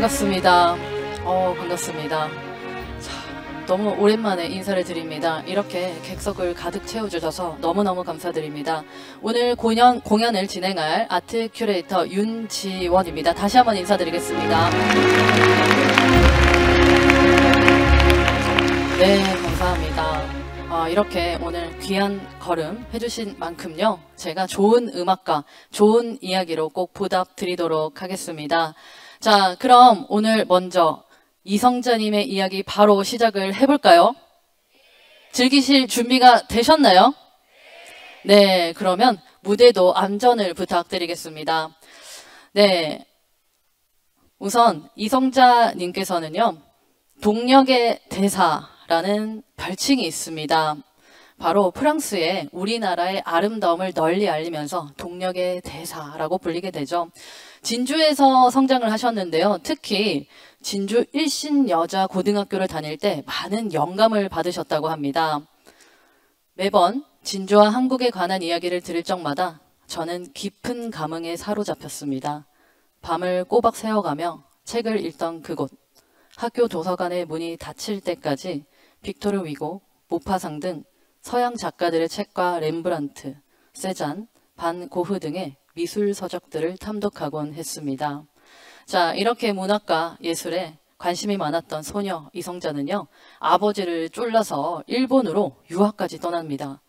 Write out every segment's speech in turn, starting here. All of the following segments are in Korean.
반갑습니다. 반갑습니다. 자, 너무 오랜만에 인사를 드립니다. 이렇게 객석을 가득 채워주셔서 너무너무 감사드립니다. 오늘 공연을 진행할 아트 큐레이터 윤지원입니다. 다시 한번 인사드리겠습니다. 네, 감사합니다. 이렇게 오늘 귀한 걸음 해주신 만큼요, 제가 좋은 음악과 좋은 이야기로 꼭 보답드리도록 하겠습니다. 자, 그럼 오늘 먼저 이성자님의 이야기 바로 시작을 해볼까요? 즐기실 준비가 되셨나요? 네, 그러면 무대도 안전을 부탁드리겠습니다. 네, 우선 이성자님께서는요, 동력의 대사라는 별칭이 있습니다. 바로 프랑스의 우리나라의 아름다움을 널리 알리면서 동력의 대사라고 불리게 되죠. 진주에서 성장을 하셨는데요. 특히 진주 일신 여자 고등학교를 다닐 때 많은 영감을 받으셨다고 합니다. 매번 진주와 한국에 관한 이야기를 들을 적마다 저는 깊은 감흥에 사로잡혔습니다. 밤을 꼬박 새워가며 책을 읽던 그곳, 학교 도서관의 문이 닫힐 때까지 빅토르 위고, 모파상 등 서양 작가들의 책과 렘브란트, 세잔, 반 고흐 등의 미술 서적들을 탐독하곤 했습니다. 자, 이렇게 문학과 예술에 관심이 많았던 소녀 이성자는요, 아버지를 쫄라서 일본으로 유학까지 떠납니다.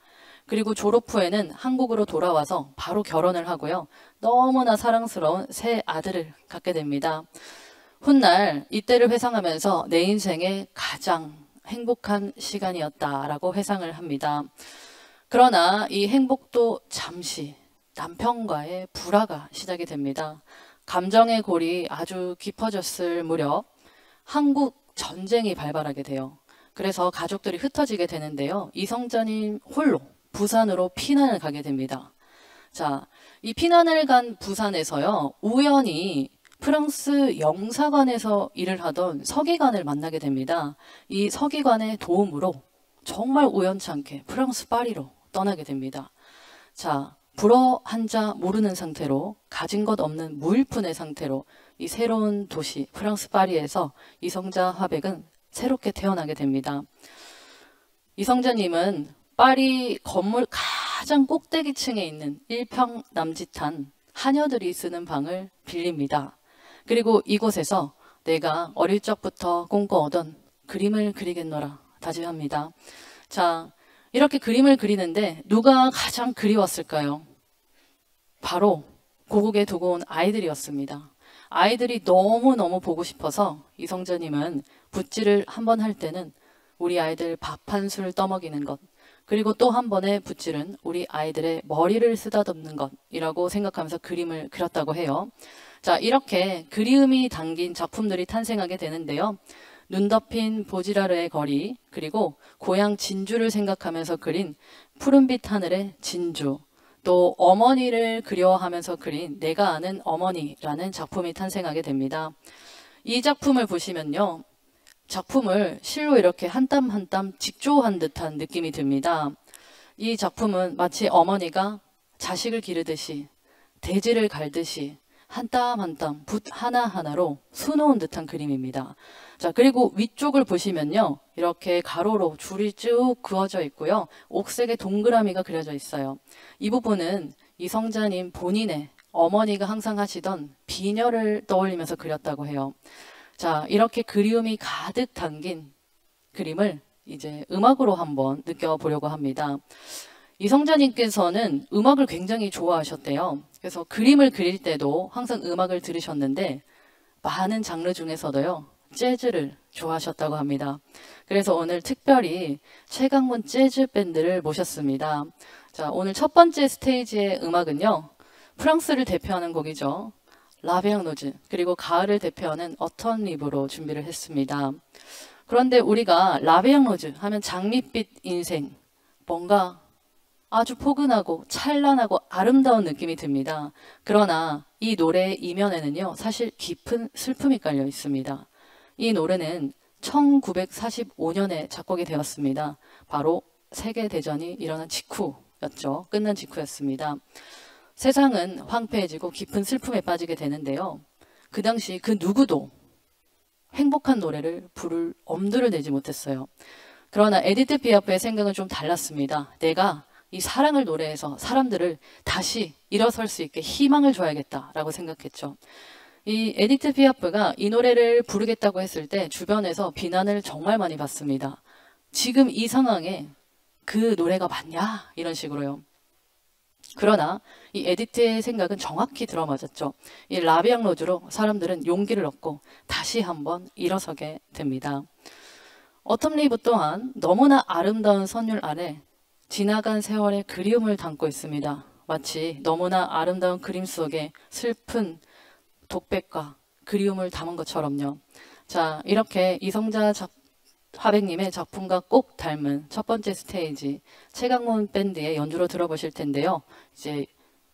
그리고 졸업 후에는 한국으로 돌아와서 바로 결혼을 하고요, 너무나 사랑스러운 새 아들을 갖게 됩니다. 훗날 이때를 회상하면서 내 인생의 가장 행복한 시간이었다라고 회상을 합니다. 그러나 이 행복도 잠시 남편과의 불화가 시작이 됩니다. 감정의 골이 아주 깊어졌을 무렵 한국 전쟁이 발발하게 돼요. 그래서 가족들이 흩어지게 되는데요. 이성자님 홀로 부산으로 피난을 가게 됩니다. 자, 이 피난을 간 부산에서요, 우연히 프랑스 영사관에서 일을 하던 서기관을 만나게 됩니다. 이 서기관의 도움으로 정말 우연찮게 프랑스 파리로 떠나게 됩니다. 자, 불어 한자 모르는 상태로, 가진 것 없는 무일푼의 상태로 이 새로운 도시 프랑스 파리에서 이성자 화백은 새롭게 태어나게 됩니다. 이성자님은 파리 건물 가장 꼭대기층에 있는 일평 남짓한 하녀들이 쓰는 방을 빌립니다. 그리고 이곳에서 내가 어릴 적부터 꿈꿔오던 그림을 그리겠노라 다짐합니다. 자, 이렇게 그림을 그리는데 누가 가장 그리웠을까요? 바로 고국에 두고 온 아이들이었습니다. 아이들이 너무너무 보고 싶어서 이성자님은 붓질을 한 번 할 때는 우리 아이들 밥 한 술 떠먹이는 것, 그리고 또 한 번의 붓질은 우리 아이들의 머리를 쓰다듬는 것이라고 생각하면서 그림을 그렸다고 해요. 자, 이렇게 그리움이 담긴 작품들이 탄생하게 되는데요. 눈 덮인 보지라르의 거리, 그리고 고향 진주를 생각하면서 그린 푸른빛 하늘의 진주, 또 어머니를 그려하면서 그린 내가 아는 어머니라는 작품이 탄생하게 됩니다. 이 작품을 보시면요, 작품을 실로 이렇게 한 땀 한 땀 직조한 듯한 느낌이 듭니다. 이 작품은 마치 어머니가 자식을 기르듯이, 대지를 갈듯이 한 땀 한 땀 붓 하나하나로 수놓은 듯한 그림입니다. 자, 그리고 위쪽을 보시면요, 이렇게 가로로 줄이 쭉 그어져 있고요, 옥색의 동그라미가 그려져 있어요. 이 부분은 이성자님 본인의 어머니가 항상 하시던 비녀를 떠올리면서 그렸다고 해요. 자, 이렇게 그리움이 가득 담긴 그림을 이제 음악으로 한번 느껴보려고 합니다. 이성자님께서는 음악을 굉장히 좋아하셨대요. 그래서 그림을 그릴 때도 항상 음악을 들으셨는데 많은 장르 중에서도요, 재즈를 좋아하셨다고 합니다. 그래서 오늘 특별히 최강문 재즈 밴드를 모셨습니다. 자, 오늘 첫 번째 스테이지의 음악은요, 프랑스를 대표하는 곡이죠. 라베앙노즈, 그리고 가을을 대표하는 어텀 리브로 준비를 했습니다. 그런데 우리가 라베앙노즈 하면 장밋빛 인생, 뭔가 아주 포근하고 찬란하고 아름다운 느낌이 듭니다. 그러나 이 노래의 이면에는요, 사실 깊은 슬픔이 깔려 있습니다. 이 노래는 1945년에 작곡이 되었습니다. 바로 세계대전이 일어난 직후였죠. 끝난 직후였습니다. 세상은 황폐해지고 깊은 슬픔에 빠지게 되는데요. 그 당시 그 누구도 행복한 노래를 부를 엄두를 내지 못했어요. 그러나 에디트 피아프의 생각은 좀 달랐습니다. 내가 이 사랑을 노래해서 사람들을 다시 일어설 수 있게 희망을 줘야겠다라고 생각했죠. 이 에디트 피아프가 이 노래를 부르겠다고 했을 때 주변에서 비난을 정말 많이 받습니다. 지금 이 상황에 그 노래가 맞냐? 이런 식으로요. 그러나 이 에디트의 생각은 정확히 들어맞았죠. 이 라비앙 로즈로 사람들은 용기를 얻고 다시 한번 일어서게 됩니다. 어텀 리브 또한 너무나 아름다운 선율 아래 지나간 세월의 그리움을 담고 있습니다. 마치 너무나 아름다운 그림 속에 슬픈 독백과 그리움을 담은 것처럼요. 자, 이렇게 이성자 화백님의 작품과 꼭 닮은 첫 번째 스테이지 최강문 밴드의 연주로 들어보실 텐데요. 이제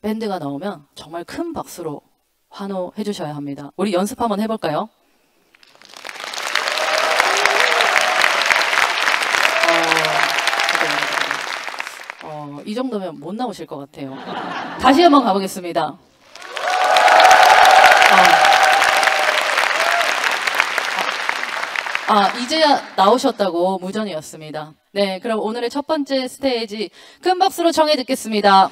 밴드가 나오면 정말 큰 박수로 환호해 주셔야 합니다. 우리 연습 한번 해볼까요? 이 정도면 못 나오실 것 같아요. 다시 한번 가보겠습니다. 이제야 나오셨다고 무전이었습니다. 네, 그럼 오늘의 첫 번째 스테이지 큰 박수로 청해 듣겠습니다.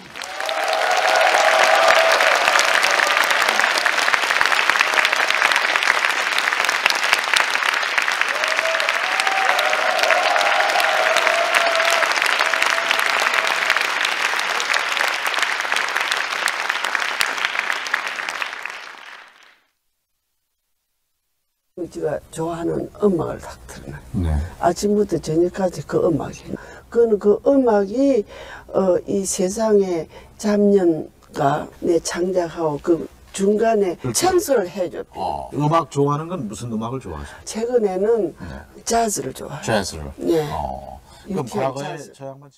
제가 좋아하는 음악을 딱 틀면 아침부터 저녁까지 그 음악이 그 음악이 이 세상의 잡념과 내 창작하고 그 중간에 청소를 해줘. 음악 좋아하는 건 무슨 음악을 좋아하세요? 최근에는 재즈를 좋아해요. 재즈를. 네. 그럼 과거에 재즈. 저 양반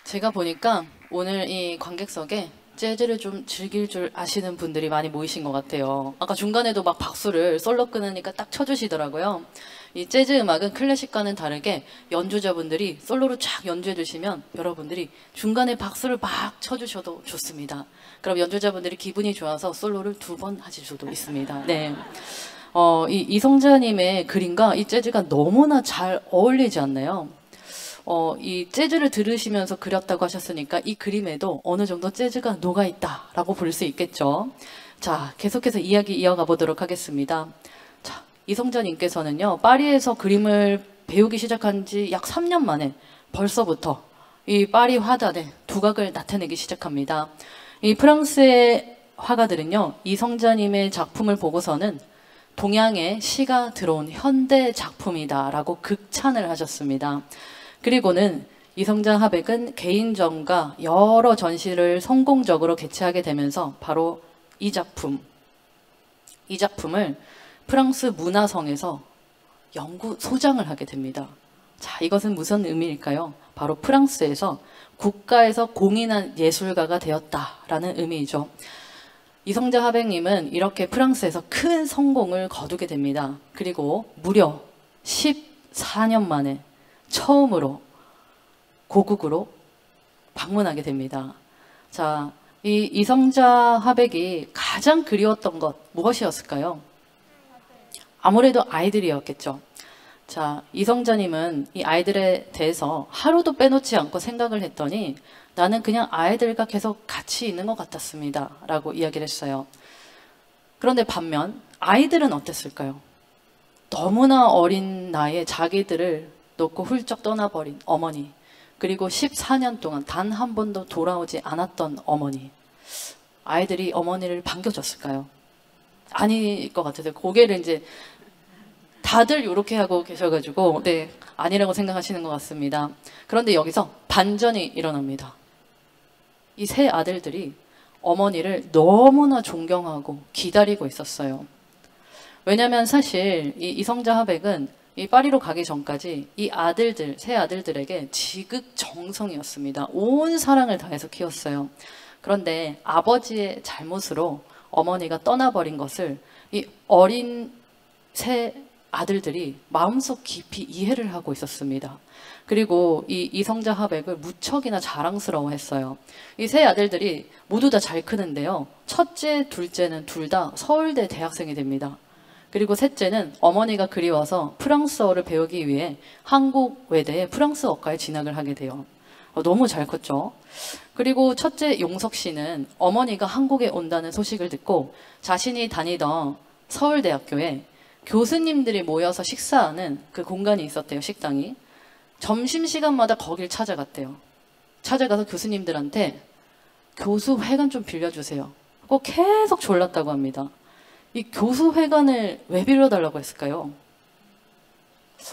제가 보니까 오늘 이 관객석에 재즈를 좀 즐길 줄 아시는 분들이 많이 모이신 것 같아요. 아까 중간에도 막 박수를 솔로 끊으니까 딱 쳐주시더라고요. 이 재즈 음악은 클래식과는 다르게 연주자분들이 솔로로 쫙 연주해 주시면 여러분들이 중간에 박수를 막 쳐주셔도 좋습니다. 그럼 연주자분들이 기분이 좋아서 솔로를 2번 하실 수도 있습니다. 네. 이 이성자님의 그림과 이 재즈가 너무나 잘 어울리지 않나요? 이 재즈를 들으시면서 그렸다고 하셨으니까 이 그림에도 어느 정도 재즈가 녹아있다라고 볼 수 있겠죠. 자, 계속해서 이야기 이어가 보도록 하겠습니다. 자, 이성자님께서는요, 파리에서 그림을 배우기 시작한 지 약 3년 만에 벌써부터 이 파리 화단에 두각을 나타내기 시작합니다. 이 프랑스의 화가들은요, 이성자님의 작품을 보고서는 동양의 시가 들어온 현대 작품이다라고 극찬을 하셨습니다. 그리고는 이성자 화백은 개인전과 여러 전시를 성공적으로 개최하게 되면서 바로 이 작품을 프랑스 문화성에서 영구 소장을 하게 됩니다. 자, 이것은 무슨 의미일까요? 바로 프랑스에서 국가에서 공인한 예술가가 되었다라는 의미이죠. 이성자 화백님은 이렇게 프랑스에서 큰 성공을 거두게 됩니다. 그리고 무려 14년 만에 처음으로 고국으로 방문하게 됩니다. 자, 이 이성자 화백이 가장 그리웠던 것 무엇이었을까요? 아무래도 아이들이었겠죠. 자, 이성자님은 이 아이들에 대해서 하루도 빼놓지 않고 생각을 했더니 나는 그냥 아이들과 계속 같이 있는 것 같았습니다. 라고 이야기를 했어요. 그런데 반면 아이들은 어땠을까요? 너무나 어린 나이에 자기들을 놓고 훌쩍 떠나버린 어머니, 그리고 14년 동안 단 한 번도 돌아오지 않았던 어머니. 아이들이 어머니를 반겨줬을까요? 아닐 것 같아서 고개를 이제 다들 이렇게 하고 계셔가지고 네, 아니라고 생각하시는 것 같습니다. 그런데 여기서 반전이 일어납니다. 이 세 아들들이 어머니를 너무나 존경하고 기다리고 있었어요. 왜냐하면 사실 이 이성자 화백은 이 파리로 가기 전까지 이 아들들, 세 아들들에게 지극정성이었습니다. 온 사랑을 다해서 키웠어요. 그런데 아버지의 잘못으로 어머니가 떠나버린 것을 이 어린 세 아들들이 마음속 깊이 이해를 하고 있었습니다. 그리고 이 이성자 화백을 무척이나 자랑스러워했어요. 이 세 아들들이 모두 다 잘 크는데요. 첫째, 둘째는 둘 다 서울대 대학생이 됩니다. 그리고 셋째는 어머니가 그리워서 프랑스어를 배우기 위해 한국 외대에 프랑스어과에 진학을 하게 돼요. 너무 잘 컸죠. 그리고 첫째 용석 씨는 어머니가 한국에 온다는 소식을 듣고 자신이 다니던 서울대학교에 교수님들이 모여서 식사하는 그 공간이 있었대요, 식당이. 점심시간마다 거길 찾아갔대요. 찾아가서 교수님들한테 교수회관 좀 빌려주세요. 꼭 계속 졸랐다고 합니다. 이 교수회관을 왜 빌려달라고 했을까요?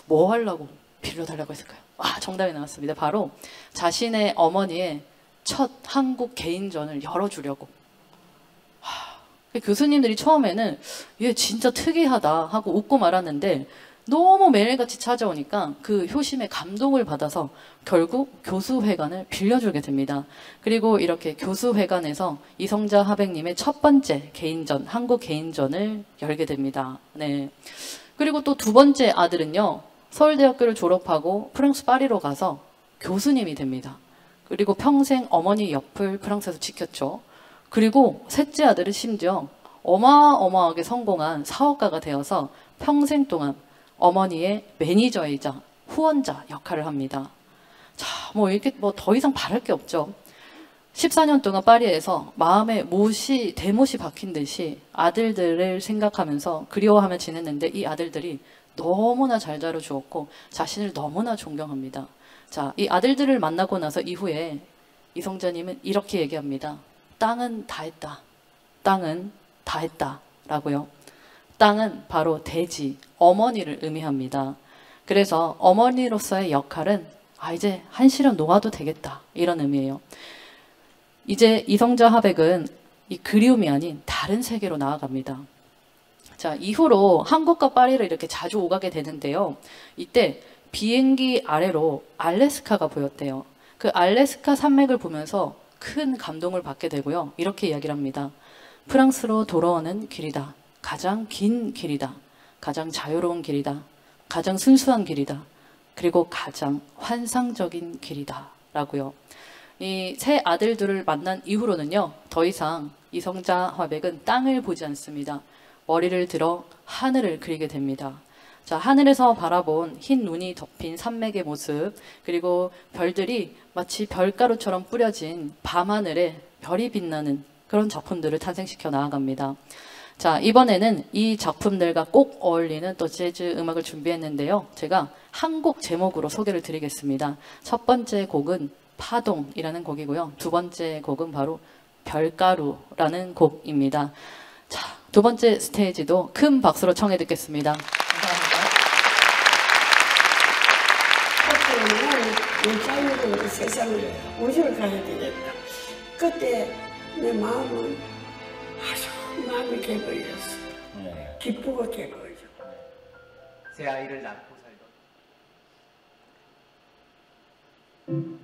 뭐 하려고 빌려달라고 했을까요? 아, 정답이 나왔습니다. 바로 자신의 어머니의 첫 한국 개인전을 열어주려고. 교수님들이 처음에는 얘 진짜 특이하다 하고 웃고 말았는데 너무 매일같이 찾아오니까 그 효심에 감동을 받아서 결국 교수회관을 빌려주게 됩니다. 그리고 이렇게 교수회관에서 이성자 화백님의 첫 번째 개인전, 한국 개인전을 열게 됩니다. 네. 그리고 또 두 번째 아들은요, 서울대학교를 졸업하고 프랑스 파리로 가서 교수님이 됩니다. 그리고 평생 어머니 옆을 프랑스에서 지켰죠. 그리고 셋째 아들은 심지어 어마어마하게 성공한 사업가가 되어서 평생 동안 어머니의 매니저이자 후원자 역할을 합니다. 자, 뭐 이렇게 뭐 더 이상 바랄 게 없죠. 14년 동안 파리에서 마음에 대못이 박힌 듯이 아들들을 생각하면서 그리워하며 지냈는데 이 아들들이 너무나 잘 자라주었고 자신을 너무나 존경합니다. 자, 이 아들들을 만나고 나서 이후에 이성자님은 이렇게 얘기합니다. 땅은 다 했다. 땅은 다 했다. 라고요. 땅은 바로 대지, 어머니를 의미합니다. 그래서 어머니로서의 역할은 이제 한시름 놓아도 되겠다. 이런 의미예요. 이제 이성자 화백은 이 그리움이 아닌 다른 세계로 나아갑니다. 자, 이후로 한국과 파리를 이렇게 자주 오가게 되는데요. 이때 비행기 아래로 알래스카가 보였대요. 그 알래스카 산맥을 보면서 큰 감동을 받게 되고요. 이렇게 이야기를 합니다. 프랑스로 돌아오는 길이다. 가장 긴 길이다. 가장 자유로운 길이다. 가장 순수한 길이다. 그리고 가장 환상적인 길이다. 라고요. 이 세 아들들을 만난 이후로는요. 더 이상 이성자 화백은 땅을 보지 않습니다. 머리를 들어 하늘을 그리게 됩니다. 자, 하늘에서 바라본 흰 눈이 덮인 산맥의 모습, 그리고 별들이 마치 별가루처럼 뿌려진 밤하늘에 별이 빛나는 그런 작품들을 탄생시켜 나아갑니다. 자, 이번에는 이 작품들과 꼭 어울리는 또 재즈 음악을 준비했는데요. 제가 한 곡 제목으로 소개를 드리겠습니다. 첫 번째 곡은 파동이라는 곡이고요. 두 번째 곡은 바로 별가루라는 곡입니다. 자, 두 번째 스테이지도 큰 박수로 청해 듣겠습니다. 내 자유로운 세상을 우주를 가야 되겠다. 그때 내 마음은 아주 마음이 개버렸어. 기쁘고 개버려. 새 아이를 낳고 살던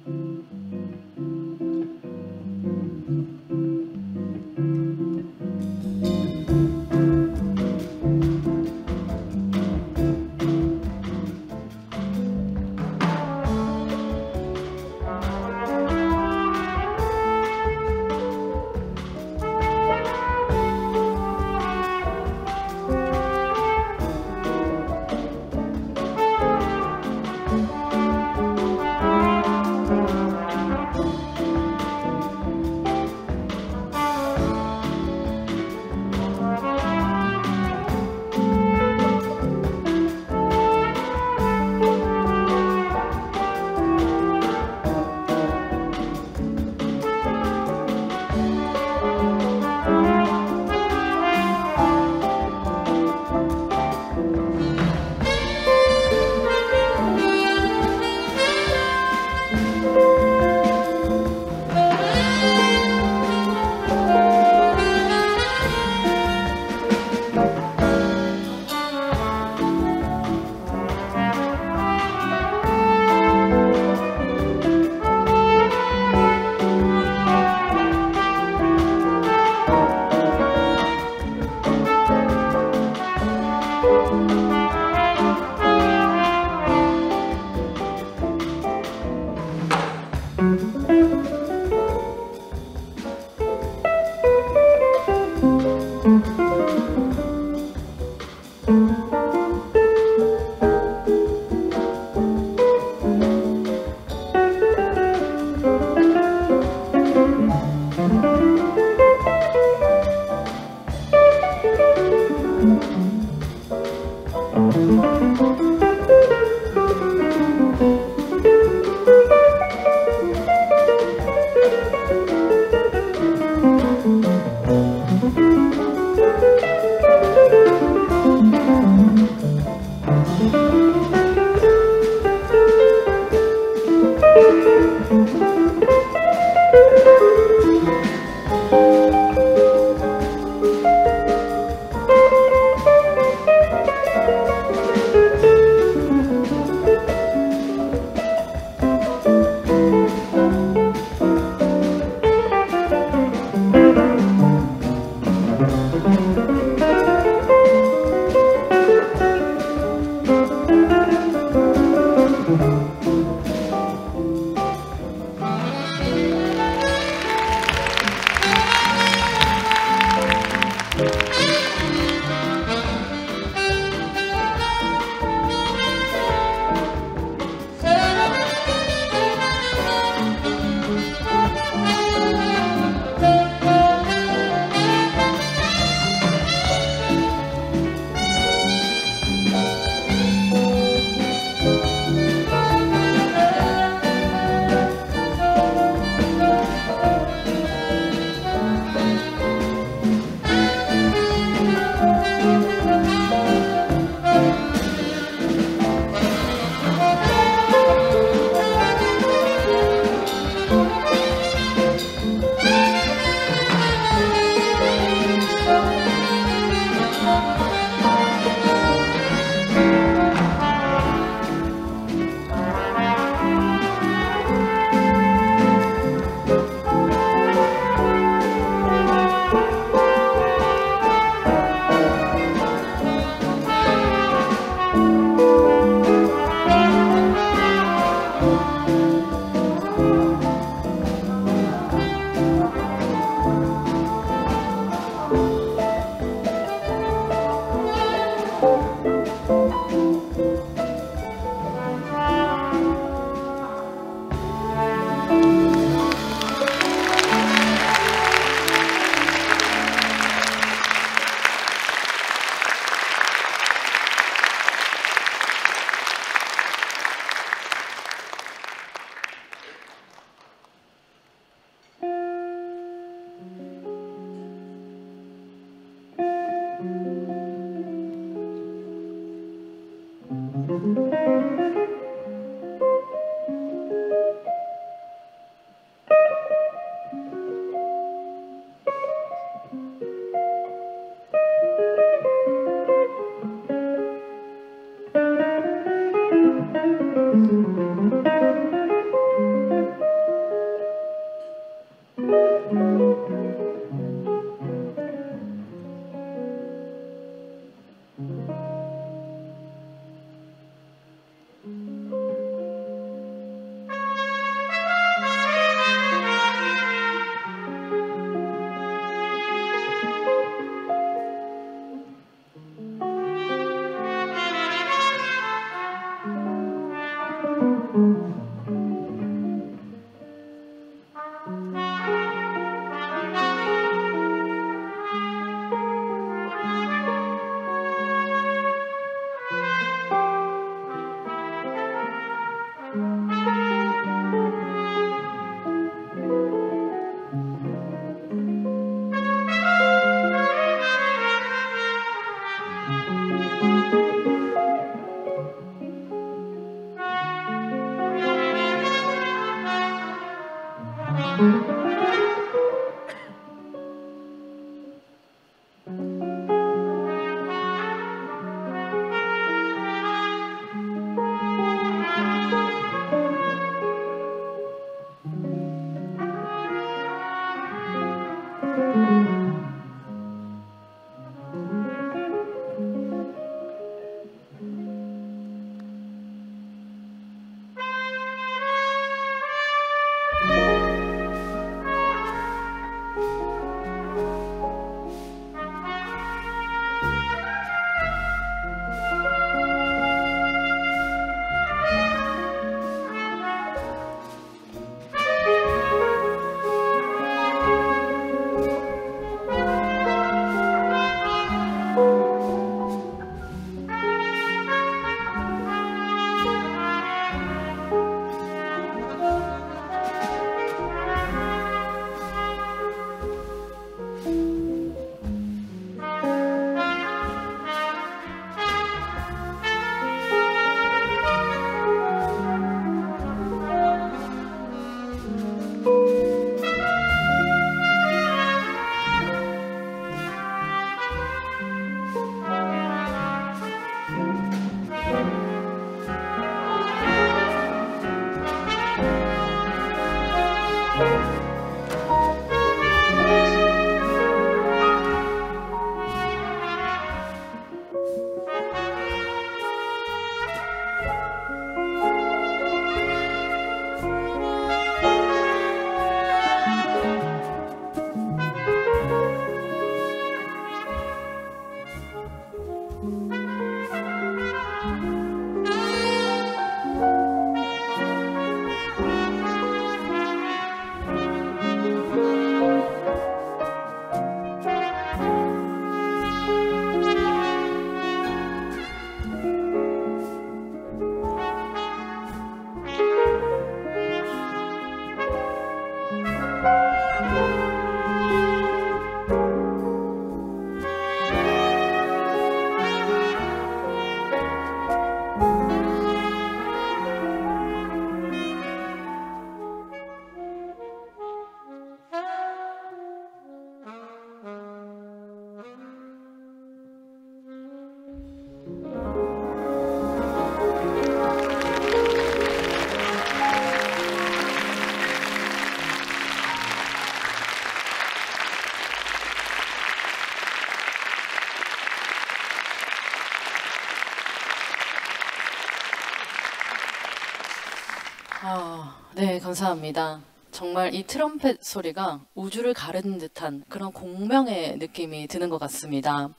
네, 감사합니다. 정말 이 트럼펫 소리가 우주를 가르는 듯한 그런 공명의 느낌이 드는 것 같습니다.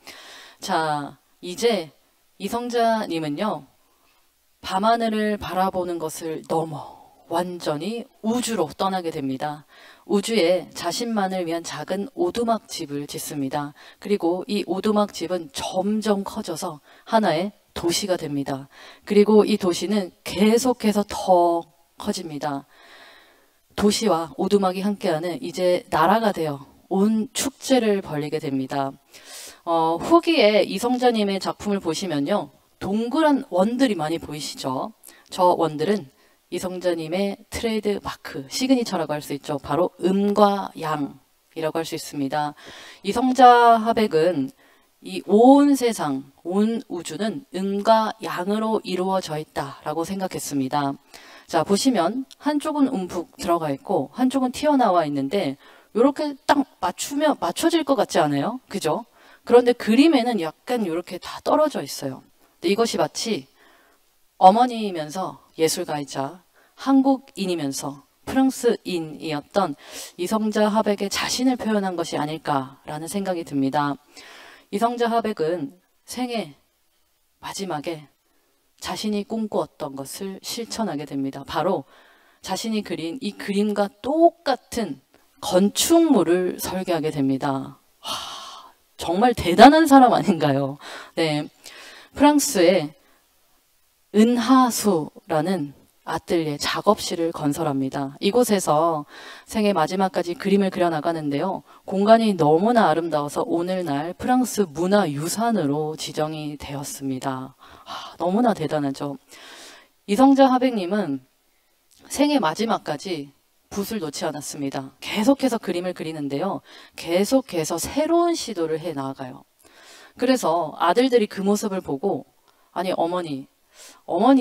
자, 이제 이성자님은요, 밤하늘을 바라보는 것을 넘어 완전히 우주로 떠나게 됩니다. 우주에 자신만을 위한 작은 오두막 집을 짓습니다. 그리고 이 오두막 집은 점점 커져서 하나의 도시가 됩니다. 그리고 이 도시는 계속해서 더 커집니다. 도시와 오두막이 함께하는 이제 나라가 되어 온 축제를 벌이게 됩니다. 후기에 이성자님의 작품을 보시면요, 동그란 원들이 많이 보이시죠? 저 원들은 이성자님의 트레이드 마크, 시그니처라고 할 수 있죠. 바로 음과 양이라고 할 수 있습니다. 이성자 화백은 이 온 세상, 온 우주는 음과 양으로 이루어져 있다라고 생각했습니다. 자, 보시면 한쪽은 움푹 들어가 있고 한쪽은 튀어나와 있는데 이렇게 딱 맞추면 맞춰질 것 같지 않아요? 그죠? 그런데 그림에는 약간 이렇게 다 떨어져 있어요. 근데 이것이 마치 어머니이면서 예술가이자 한국인이면서 프랑스인이었던 이성자 화백의 자신을 표현한 것이 아닐까라는 생각이 듭니다. 이성자 화백은 생애 마지막에 자신이 꿈꾸었던 것을 실천하게 됩니다. 바로 자신이 그린 이 그림과 똑같은 건축물을 설계하게 됩니다. 정말 대단한 사람 아닌가요? 네, 프랑스의 은하수라는 아뜰리에 작업실을 건설합니다. 이곳에서 생애 마지막까지 그림을 그려나가는데요. 공간이 너무나 아름다워서 오늘날 프랑스 문화유산으로 지정이 되었습니다. 너무나 대단하죠. 이성자 화백님은 생애 마지막까지 붓을 놓지 않았습니다. 계속해서 그림을 그리는데요. 계속해서 새로운 시도를 해 나가요. 그래서 아들들이 그 모습을 보고 아니 어머니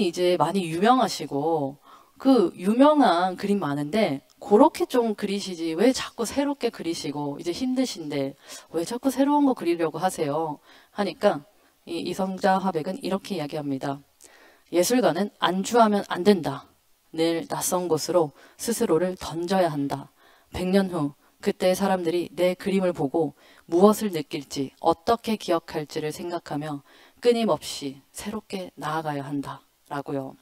이제 많이 유명하시고 그 유명한 그림 많은데 그렇게 좀 그리시지 왜 자꾸 새롭게 그리시고 이제 힘드신데 왜 자꾸 새로운 거 그리려고 하세요? 하니까 이 이성자 화백은 이렇게 이야기합니다. 예술가는 안주하면 안 된다. 늘 낯선 곳으로 스스로를 던져야 한다. 100년 후 그때 사람들이 내 그림을 보고 무엇을 느낄지 어떻게 기억할지를 생각하며 끊임없이 새롭게 나아가야 한다라고요.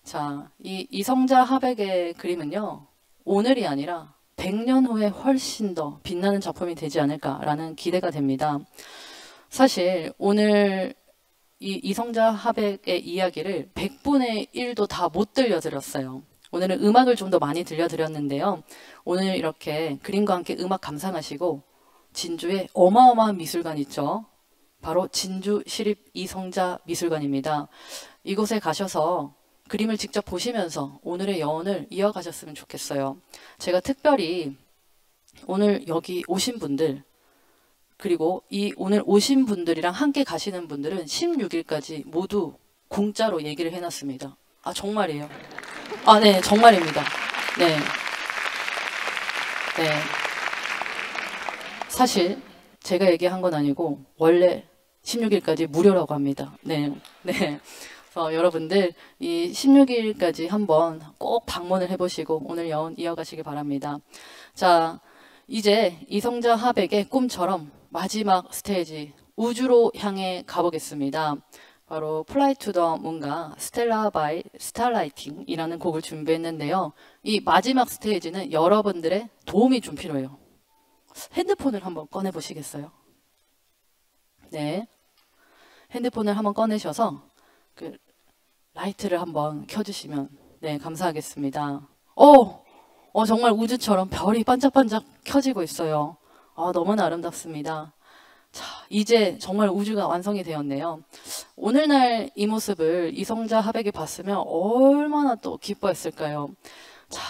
자, 이 이성자 화백의 그림은요. 오늘이 아니라 100년 후에 훨씬 더 빛나는 작품이 되지 않을까라는 기대가 됩니다. 사실 오늘 이 이성자 화백의 이야기를 100분의 1도 다 못 들려드렸어요. 오늘은 음악을 좀 더 많이 들려드렸는데요. 오늘 이렇게 그림과 함께 음악 감상하시고 진주에 어마어마한 미술관 있죠. 바로 진주 시립 이성자 미술관입니다. 이곳에 가셔서 그림을 직접 보시면서 오늘의 여운을 이어가셨으면 좋겠어요. 제가 특별히 오늘 여기 오신 분들 그리고 이 오늘 오신 분들이랑 함께 가시는 분들은 16일까지 모두 공짜로 얘기를 해놨습니다. 아 정말이에요. 아 네 정말입니다. 네. 네. 사실 제가 얘기한 건 아니고 원래 16일까지 무료라고 합니다. 네. 네. 그래서 여러분들 이 16일까지 한번 꼭 방문을 해보시고 오늘 여운 이어가시기 바랍니다. 자, 이제 이성자 화백의 꿈처럼 마지막 스테이지 우주로 향해 가보겠습니다. 바로 Fly to the Moon과 스텔라 바이 스타라이팅이라는 곡을 준비했는데요. 이 마지막 스테이지는 여러분들의 도움이 좀 필요해요. 핸드폰을 한번 꺼내 보시겠어요? 네, 핸드폰을 한번 꺼내셔서 그 라이트를 한번 켜주시면 네 감사하겠습니다. 정말 우주처럼 별이 반짝반짝 켜지고 있어요. 너무나 아름답습니다. 자, 이제 정말 우주가 완성이 되었네요. 오늘날 이 모습을 이성자 화백이 봤으면 얼마나 또 기뻐했을까요? 자,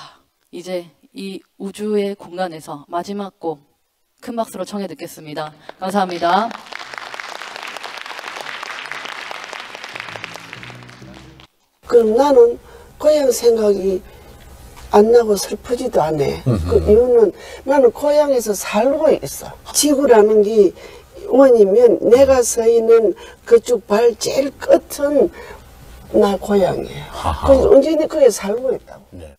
이제 이 우주의 공간에서 마지막 곡 큰 박수로 청해 듣겠습니다. 감사합니다. 그럼 나는 고향 생각이 안 나고 슬프지도 않아. 그 이유는 나는 고향에서 살고 있어. 지구라는 게 원이면 내가 서 있는 그쪽 발 제일 끝은 나 고향이에요. 그래서 언제니 거기에 살고 있다고. 네.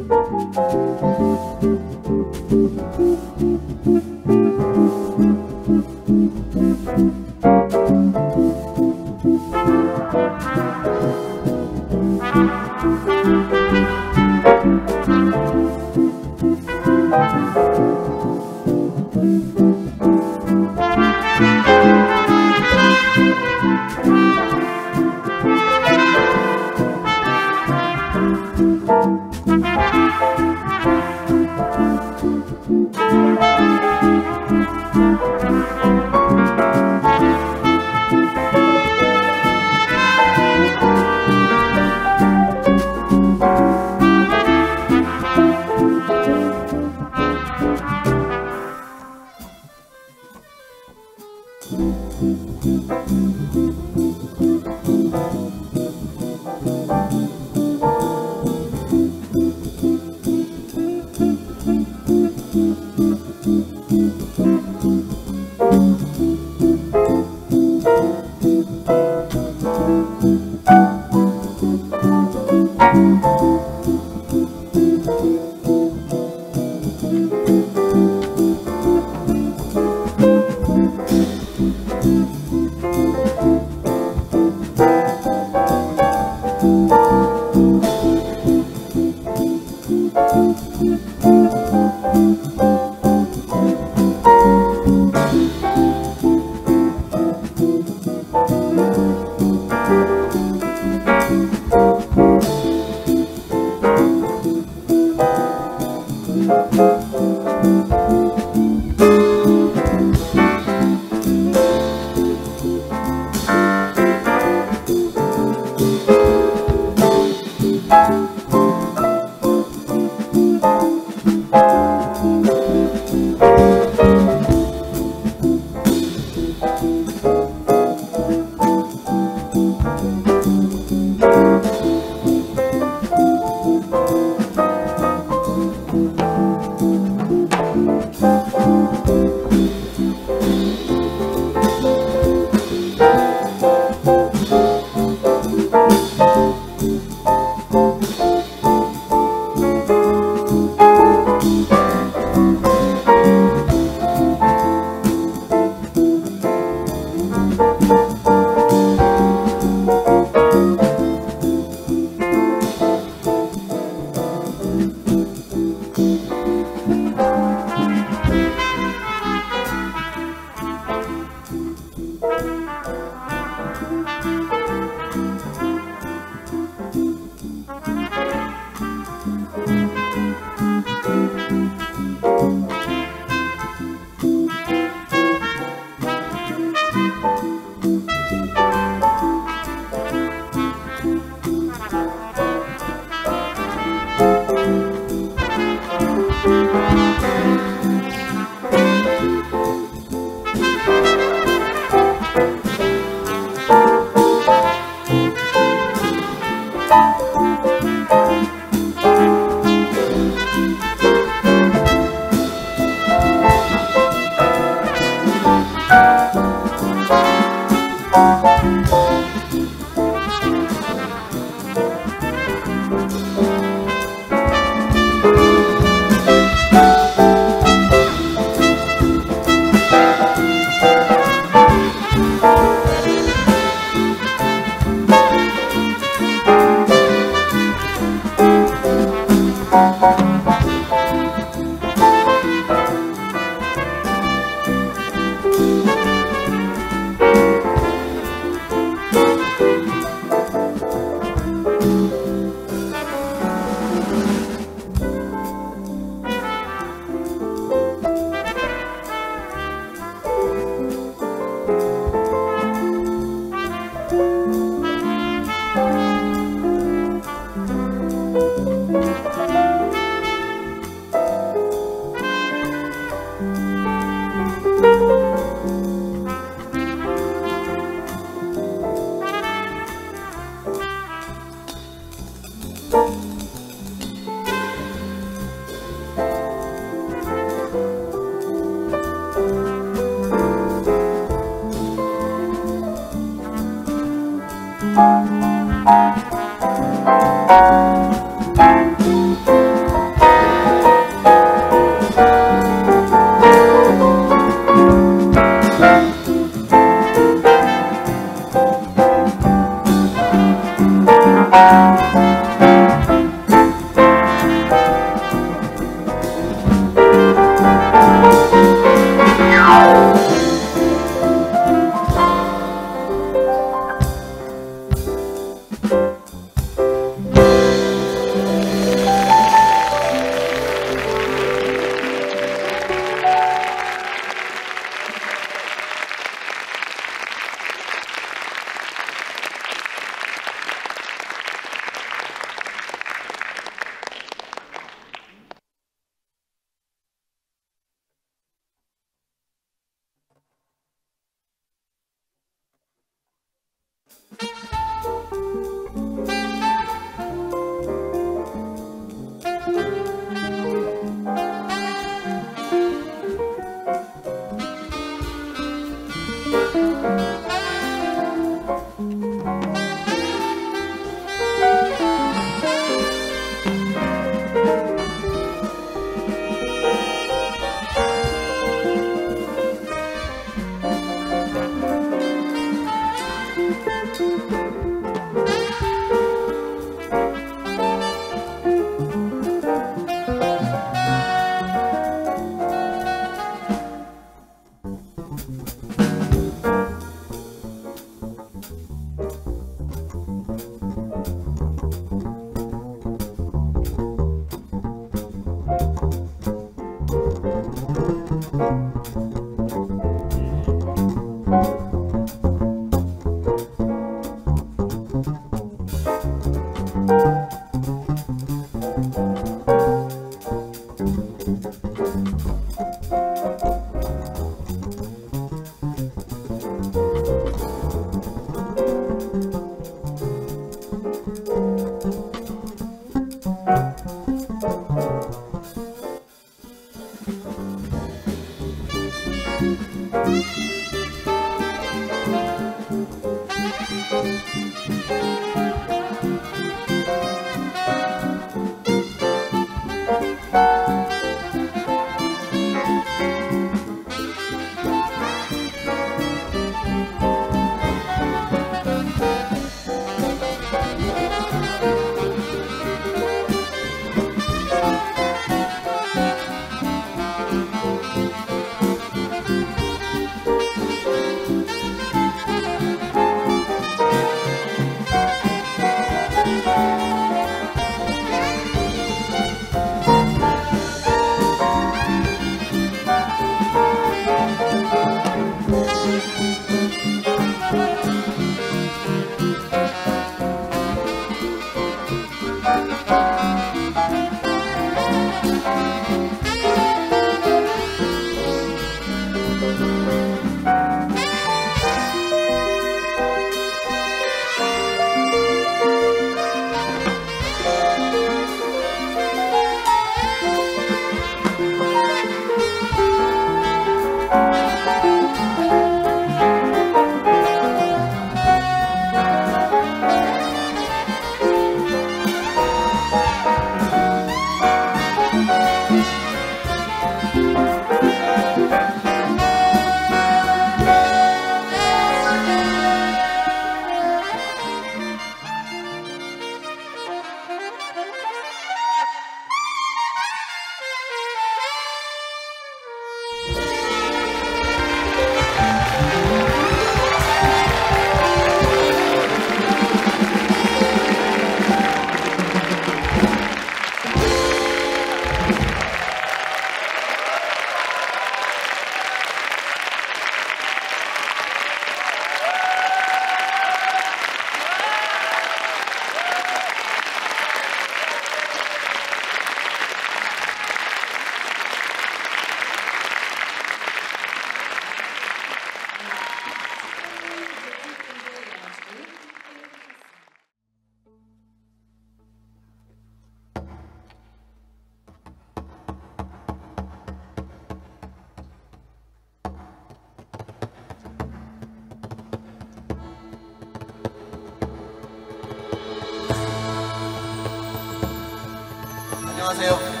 안녕하세요.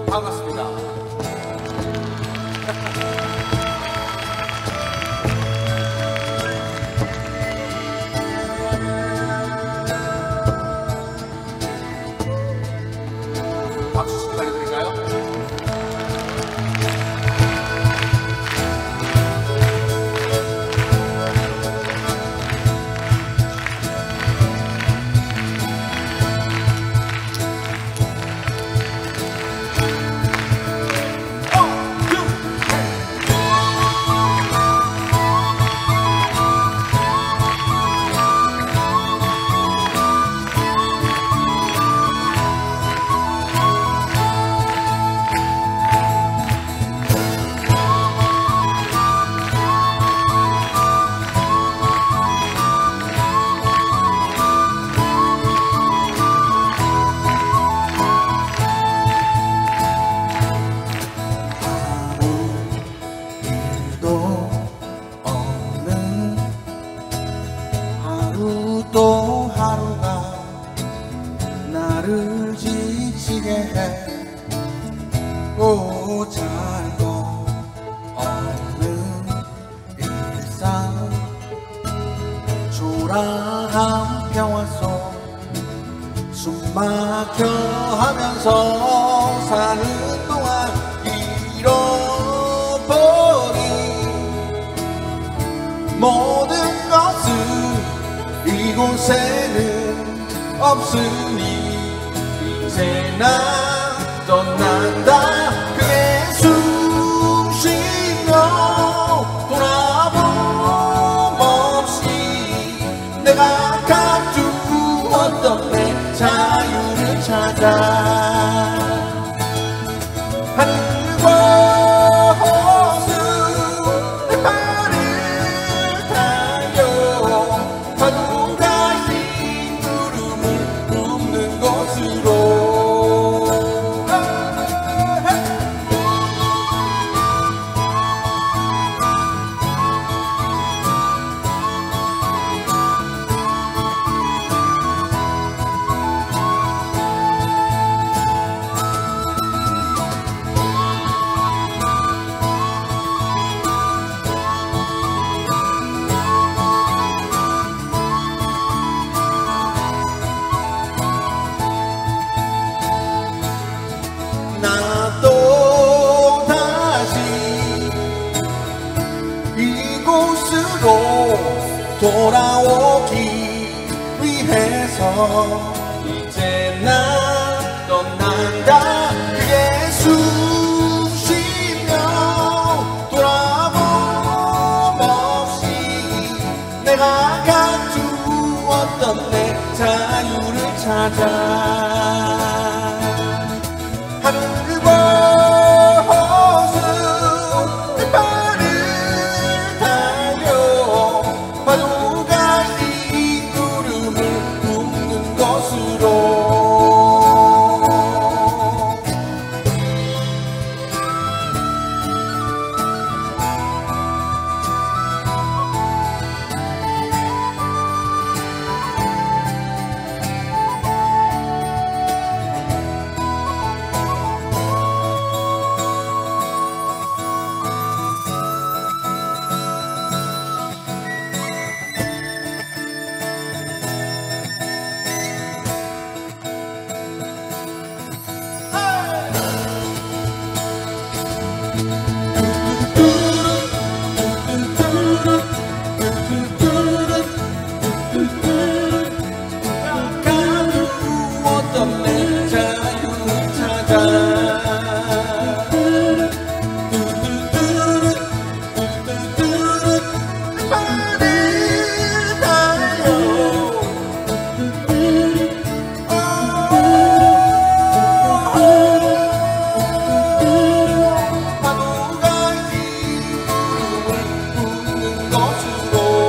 반갑습니다. 박수 부탁드릴까요? 또 하루가 나를 지치게 해. 잘도 없는 일상, 초라한 평화 속 숨막혀 하면서 사는 동안 잃어버린 모든 것을 이곳에는 없으니 이제 난 떠난다. 그래 숨 쉬어 또 찾아 하늘과 호수 내 발을 달려 파도가 흰 구름을 굽는 곳으로 나도 다시 이곳으로 돌아오기 위해서 이제 난 떠난다 예수 쉬며 돌아봄 없이 내가 갖추었던 내 자유를 찾아 하늘과 호수 내 발을 달려 파도가 이 구름을 굽는 곳으로 가두었던 내 자유를 찾아 발을 달려 파도가 이 구름을 굽는 곳으로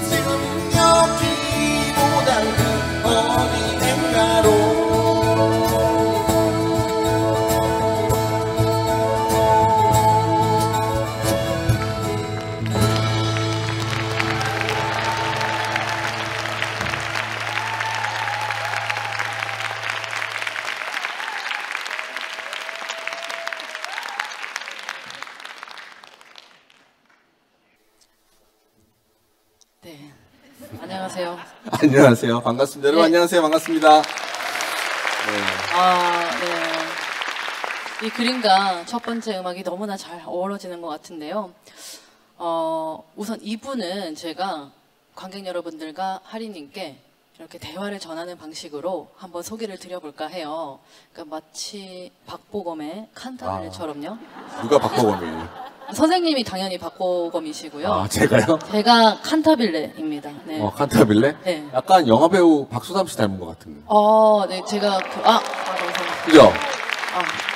지금 여기보단 그 어디인가로 네. 안녕하세요. 안녕하세요. 반갑습니다. 여러분 네. 안녕하세요. 반갑습니다. 네. 이 그림과 첫 번째 음악이 너무나 잘 어우러지는 것 같은데요. 우선 이분은 제가 관객 여러분들과 하리님께 이렇게 대화를 전하는 방식으로 한번 소개를 드려볼까 해요. 그러니까 마치 박보검의 칸타빌레처럼요. 누가 박보검이에요? 선생님이 당연히 박보검이시고요. 아, 제가요? 제가 칸타빌레입니다. 네. 칸타빌레? 네. 약간 영화배우 박수담 씨 닮은 것 같은. 네, 제가 감사합니다. 그죠?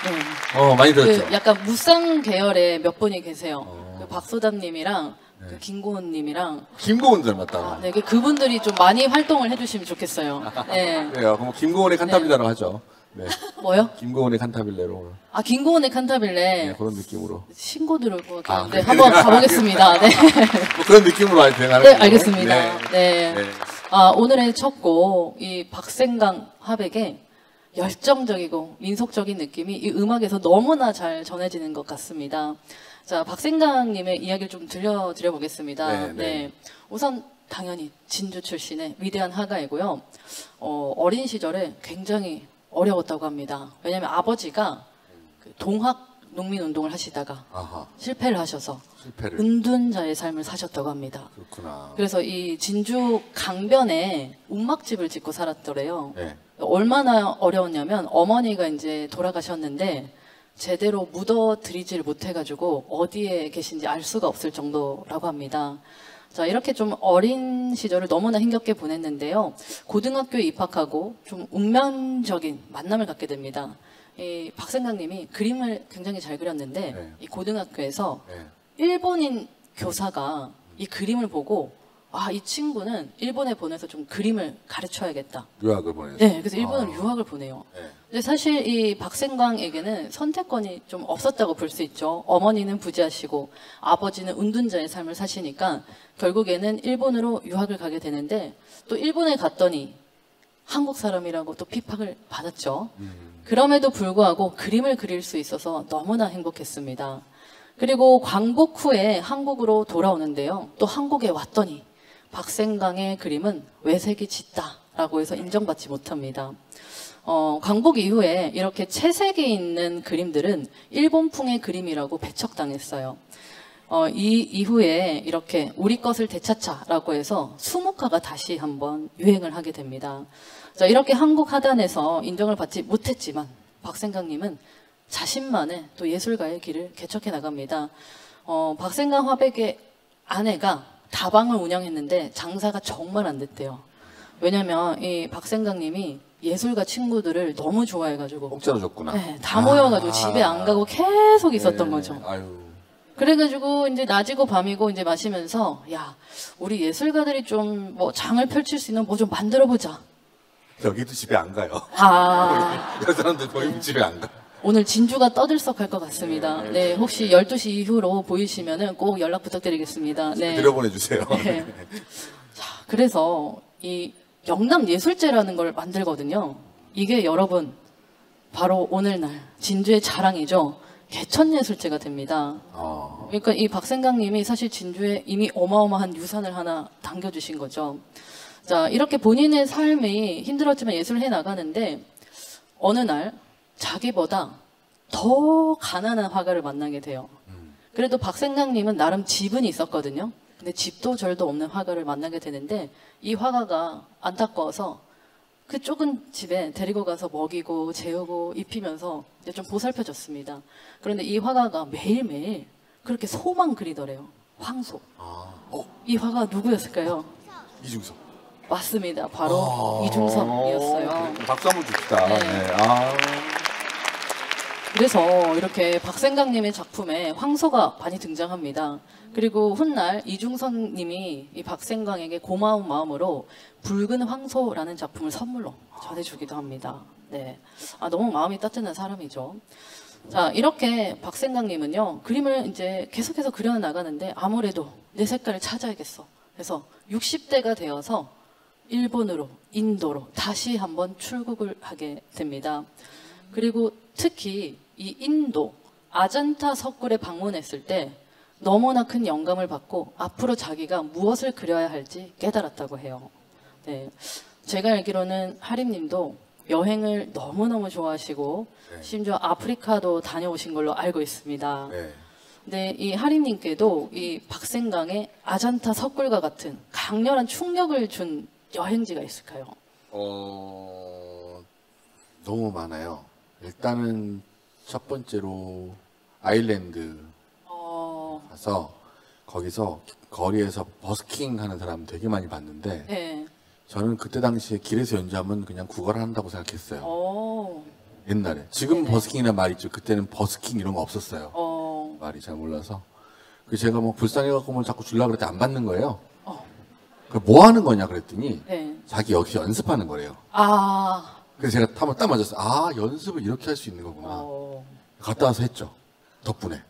네. 많이 들었죠? 그 약간 무쌍 계열의 몇 분이 계세요. 그 박소담님이랑 그 김고은님이랑. 김고은 닮았다고. 네, 그분들이 좀 많이 활동을 해주시면 좋겠어요. 네. 그래요. 그럼 김고은의 칸타빌레로 하죠. 네. 뭐요? 김고은의 칸타빌레로. 김고은의 칸타빌레. 네, 그런 느낌으로. 신고 들을 것 같긴 한데 그래요? 한번 가보겠습니다. 네. 뭐 그런 느낌으로 하여튼 하는 네, 걸로. 알겠습니다. 네. 네. 네. 오늘의 첫 곡, 이 박생강 화백의 열정적이고 민속적인 느낌이 이 음악에서 너무나 잘 전해지는 것 같습니다. 자, 박생강님의 이야기를 좀 들려드려보겠습니다. 네, 네. 네. 우선 당연히 진주 출신의 위대한 화가이고요. 어린 시절에 굉장히 어려웠다고 합니다. 왜냐하면 아버지가 그 동학 농민운동을 하시다가 아하. 실패를 하셔서 실패를. 은둔자의 삶을 사셨다고 합니다. 그렇구나. 그래서 이 진주 강변에 움막집을 짓고 살았더래요. 네. 얼마나 어려웠냐면 어머니가 이제 돌아가셨는데 제대로 묻어드리지를 못해가지고 어디에 계신지 알 수가 없을 정도라고 합니다. 자, 이렇게 좀 어린 시절을 너무나 힘겹게 보냈는데요. 고등학교에 입학하고 좀 운명적인 만남을 갖게 됩니다. 이 박생강님이 그림을 굉장히 잘 그렸는데 네. 이 고등학교에서 네. 일본인 교사가 이 그림을 보고 아, 이 친구는 일본에 보내서 좀 그림을 가르쳐야겠다. 유학을 보내서. 네, 그래서 일본으로 유학을 보내요. 네. 근데 사실 이 박생광에게는 선택권이 좀 없었다고 볼 수 있죠. 어머니는 부자시고 아버지는 운둔자의 삶을 사시니까 결국에는 일본으로 유학을 가게 되는데 또 일본에 갔더니 한국 사람이라고 또 핍박을 받았죠. 그럼에도 불구하고 그림을 그릴 수 있어서 너무나 행복했습니다. 그리고 광복 후에 한국으로 돌아오는데요. 또 한국에 왔더니 박생강의 그림은 외색이 짙다라고 해서 인정받지 못합니다. 광복 이후에 이렇게 채색이 있는 그림들은 일본풍의 그림이라고 배척당했어요. 이 이후에 이렇게 우리 것을 되찾자라고 해서 수묵화가 다시 한번 유행을 하게 됩니다. 자, 이렇게 한국 하단에서 인정을 받지 못했지만 박생강님은 자신만의 또 예술가의 길을 개척해 나갑니다. 박생강 화백의 아내가 다방을 운영했는데 장사가 정말 안 됐대요. 왜냐면 이 박생강님이 예술가 친구들을 너무 좋아해가지고 공짜로 줬구나. 네, 다 모여가지고 집에 안 가고 계속 있었던 네. 거죠. 아유. 그래가지고 이제 낮이고 밤이고 이제 마시면서 야, 우리 예술가들이 좀 뭐 장을 펼칠 수 있는 뭐 좀 만들어 보자. 여기도 집에 안 가요. 아, 그 사람들 거의 집에 안 가. 오늘 진주가 떠들썩할 것 같습니다. 네, 혹시 12시 이후로 보이시면은 꼭 연락 부탁드리겠습니다. 네. 들여보내주세요. 네. 자, 그래서 이 영남예술제라는 걸 만들거든요. 이게 여러분 바로 오늘날 진주의 자랑이죠. 개천예술제가 됩니다. 그러니까 이 박생강님이 사실 진주에 이미 어마어마한 유산을 하나 당겨주신 거죠. 자, 이렇게 본인의 삶이 힘들었지만 예술을 해나가는데 어느 날 자기보다 더 가난한 화가를 만나게 돼요. 그래도 박생강님은 나름 지분이 있었거든요. 근데 집도 절도 없는 화가를 만나게 되는데 이 화가가 안타까워서 그 좁은 집에 데리고 가서 먹이고 재우고 입히면서 이제 좀 보살펴줬습니다. 그런데 이 화가가 매일매일 그렇게 소만 그리더래요. 황소. 이 화가 누구였을까요? 이중섭. 맞습니다. 바로 이중섭이었어요. 박수 한번 줍시다. 네. 네. 그래서 이렇게 박생강님의 작품에 황소가 많이 등장합니다. 그리고 훗날 이중섭님이 이 박생강에게 고마운 마음으로 붉은 황소라는 작품을 선물로 전해주기도 합니다. 네, 너무 마음이 따뜻한 사람이죠. 자, 이렇게 박생강님은요 그림을 이제 계속해서 그려 나가는데 아무래도 내 색깔을 찾아야겠어. 그래서 60대가 되어서 일본으로, 인도로 다시 한번 출국을 하게 됩니다. 그리고 특히 이 인도 아잔타 석굴에 방문했을 때 너무나 큰 영감을 받고 앞으로 자기가 무엇을 그려야 할지 깨달았다고 해요. 네, 제가 알기로는 하림님도 여행을 너무너무 좋아하시고 네. 심지어 아프리카도 다녀오신 걸로 알고 있습니다. 네. 네, 이 하림님께도 이 박생강의 아잔타 석굴과 같은 강렬한 충격을 준 여행지가 있을까요? 너무 많아요. 일단은 첫 번째로 아일랜드 가서 거기서 거리에서 버스킹 하는 사람 되게 많이 봤는데 네. 저는 그때 당시에 길에서 연주하면 그냥 구걸을 한다고 생각했어요. 옛날에. 지금 네네. 버스킹이라는 말이 있죠. 그때는 버스킹 이런 거 없었어요. 말이 잘 몰라서. 그래서 제가 뭐 불쌍해갖고 뭘 자꾸 주려고 그랬더니 안 받는 거예요. 뭐 하는 거냐 그랬더니 네. 자기 여기서 연습하는 거래요. 그래서 제가 한번 딱 맞았어요. 연습을 이렇게 할 수 있는 거구나. 갔다 와서 했죠. 덕분에.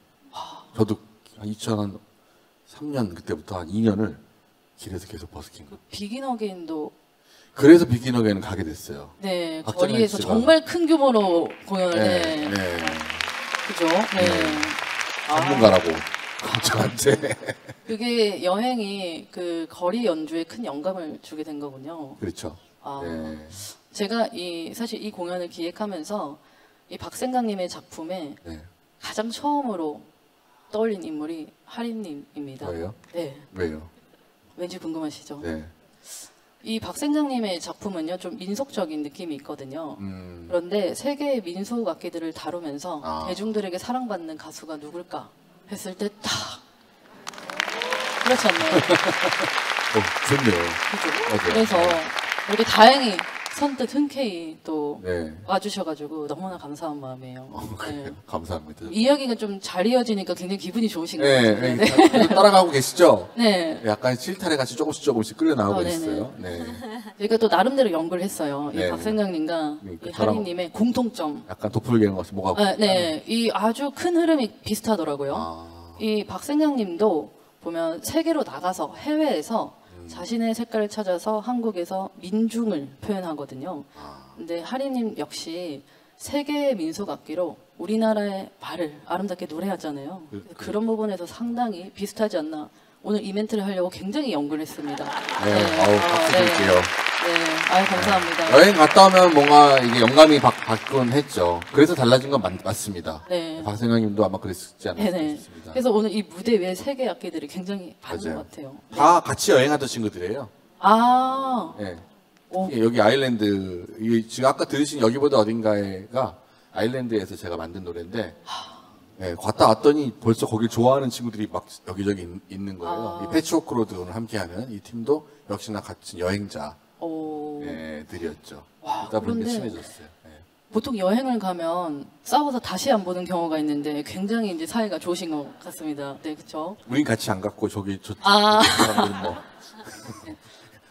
저도 한 2003년 그때부터 한 2년을 길에서 계속 버스킹. 비긴 어게인도 그래서 비긴 어게인 가게 됐어요. 네, 박정현 거리에서 씨가. 정말 큰 규모로 공연을 네. 그죠? 네. 전문가라고 저한테. 그게 여행이 그 거리 연주에 큰 영감을 주게 된 거군요. 그렇죠. 네. 제가 사실 이 공연을 기획하면서 이 박생강님의 작품에 네. 가장 처음으로 떠올린 인물이 하림님입니다. 왜요? 네, 왜요? 왠지 궁금하시죠? 네. 이 박생강님의 작품은요 좀 민속적인 느낌이 있거든요. 음. 그런데 세계의 민속 악기들을 다루면서 아. 대중들에게 사랑받는 가수가 누굴까 했을 때 딱 그렇지 않나요? 좋네요. 맞아요. 그래서 이렇게 다행히 선뜻 흔쾌히 또 네. 와주셔가지고 너무나 감사한 마음이에요. 네. 감사합니다. 이야기가 좀 잘 이어지니까 굉장히 기분이 좋으신 것 네, 같아요. 네. 계속 따라가고 계시죠? 네. 약간 실타래 같이 조금씩 끌려 나오고 네네. 있어요. 네. 저희가 또 나름대로 연구를 했어요. 네. 이 박생강님과 그 이 저랑- 하리님의 공통점. 약간 도플갱어 같이 뭐가 네, 네. 이 아주 큰 흐름이 비슷하더라고요. 아, 이 박생강님도 보면 세계로 나가서 해외에서 자신의 색깔을 찾아서 한국에서 민중을 표현하거든요. 근데 하리님 역시 세계의 민속 악기로 우리나라의 발을 아름답게 노래하잖아요. 그런 부분에서 상당히 비슷하지 않나. 오늘 이벤트를 하려고 굉장히 연구를 했습니다. 네. 아우, 박수 드릴게요. 네, 아유 감사합니다. 여행 갔다 오면 뭔가 이게 영감이 바뀌곤 했죠. 그래서 달라진 건 맞습니다. 네. 박생강님도 아마 그랬지 않을까 네네. 싶습니다. 그래서 오늘 이 무대 위에 세계 악기들이 굉장히 많은 맞아요. 것 같아요. 다 같이 여행하던 친구들이에요. 아, 네. 오. 여기 아일랜드, 지금 아까 들으신 여기보다 어딘가에가 아일랜드에서 제가 만든 노래인데, 네, 갔다 왔더니 벌써 거길 좋아하는 친구들이 막 여기저기 있는 거예요. 아. 이 패치워크 로드 오늘 함께하는 이 팀도 역시나 같은 여행자 오. 들이었죠. 와, 그러다 보니까 그런데 친해졌어요. 네. 보통 여행을 가면 싸워서 다시 안 보는 경우가 있는데 굉장히 이제 사이가 좋으신 것 같습니다. 네, 그렇죠. 우린 같이 안 갔고 저기 저 아. 사람들은 뭐.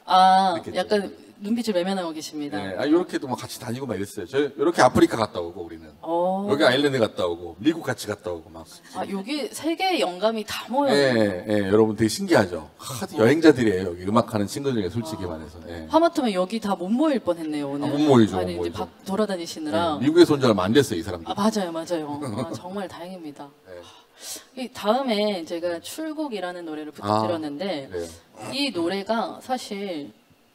아, 그랬겠죠. 약간 눈빛을 외면하고 계십니다. 네, 요렇게도 막 같이 다니고 막 이랬어요. 저 요렇게 아프리카 갔다 오고 우리는. 어. 여기 아일랜드 갔다 오고 미국 같이 갔다 오고 막. 아, 여기 세계의 영감이 다 모여. 예, 예, 여러분 되게 신기하죠. 여행자들이에요. 여기 음악하는 친구들 중에 솔직히 말해서. 예. 하마터면 여기 다 못 모일 뻔했네요 오늘. 못 모이죠, 아니 못 이제 모이죠. 밖 돌아다니시느라. 예, 미국에서 온 지 얼마 안 됐어요, 이 사람들. 아 맞아요, 맞아요. 아, 정말 다행입니다. 예. 이 다음에 제가 출국이라는 노래를 부탁드렸는데 그래요. 이 노래가 사실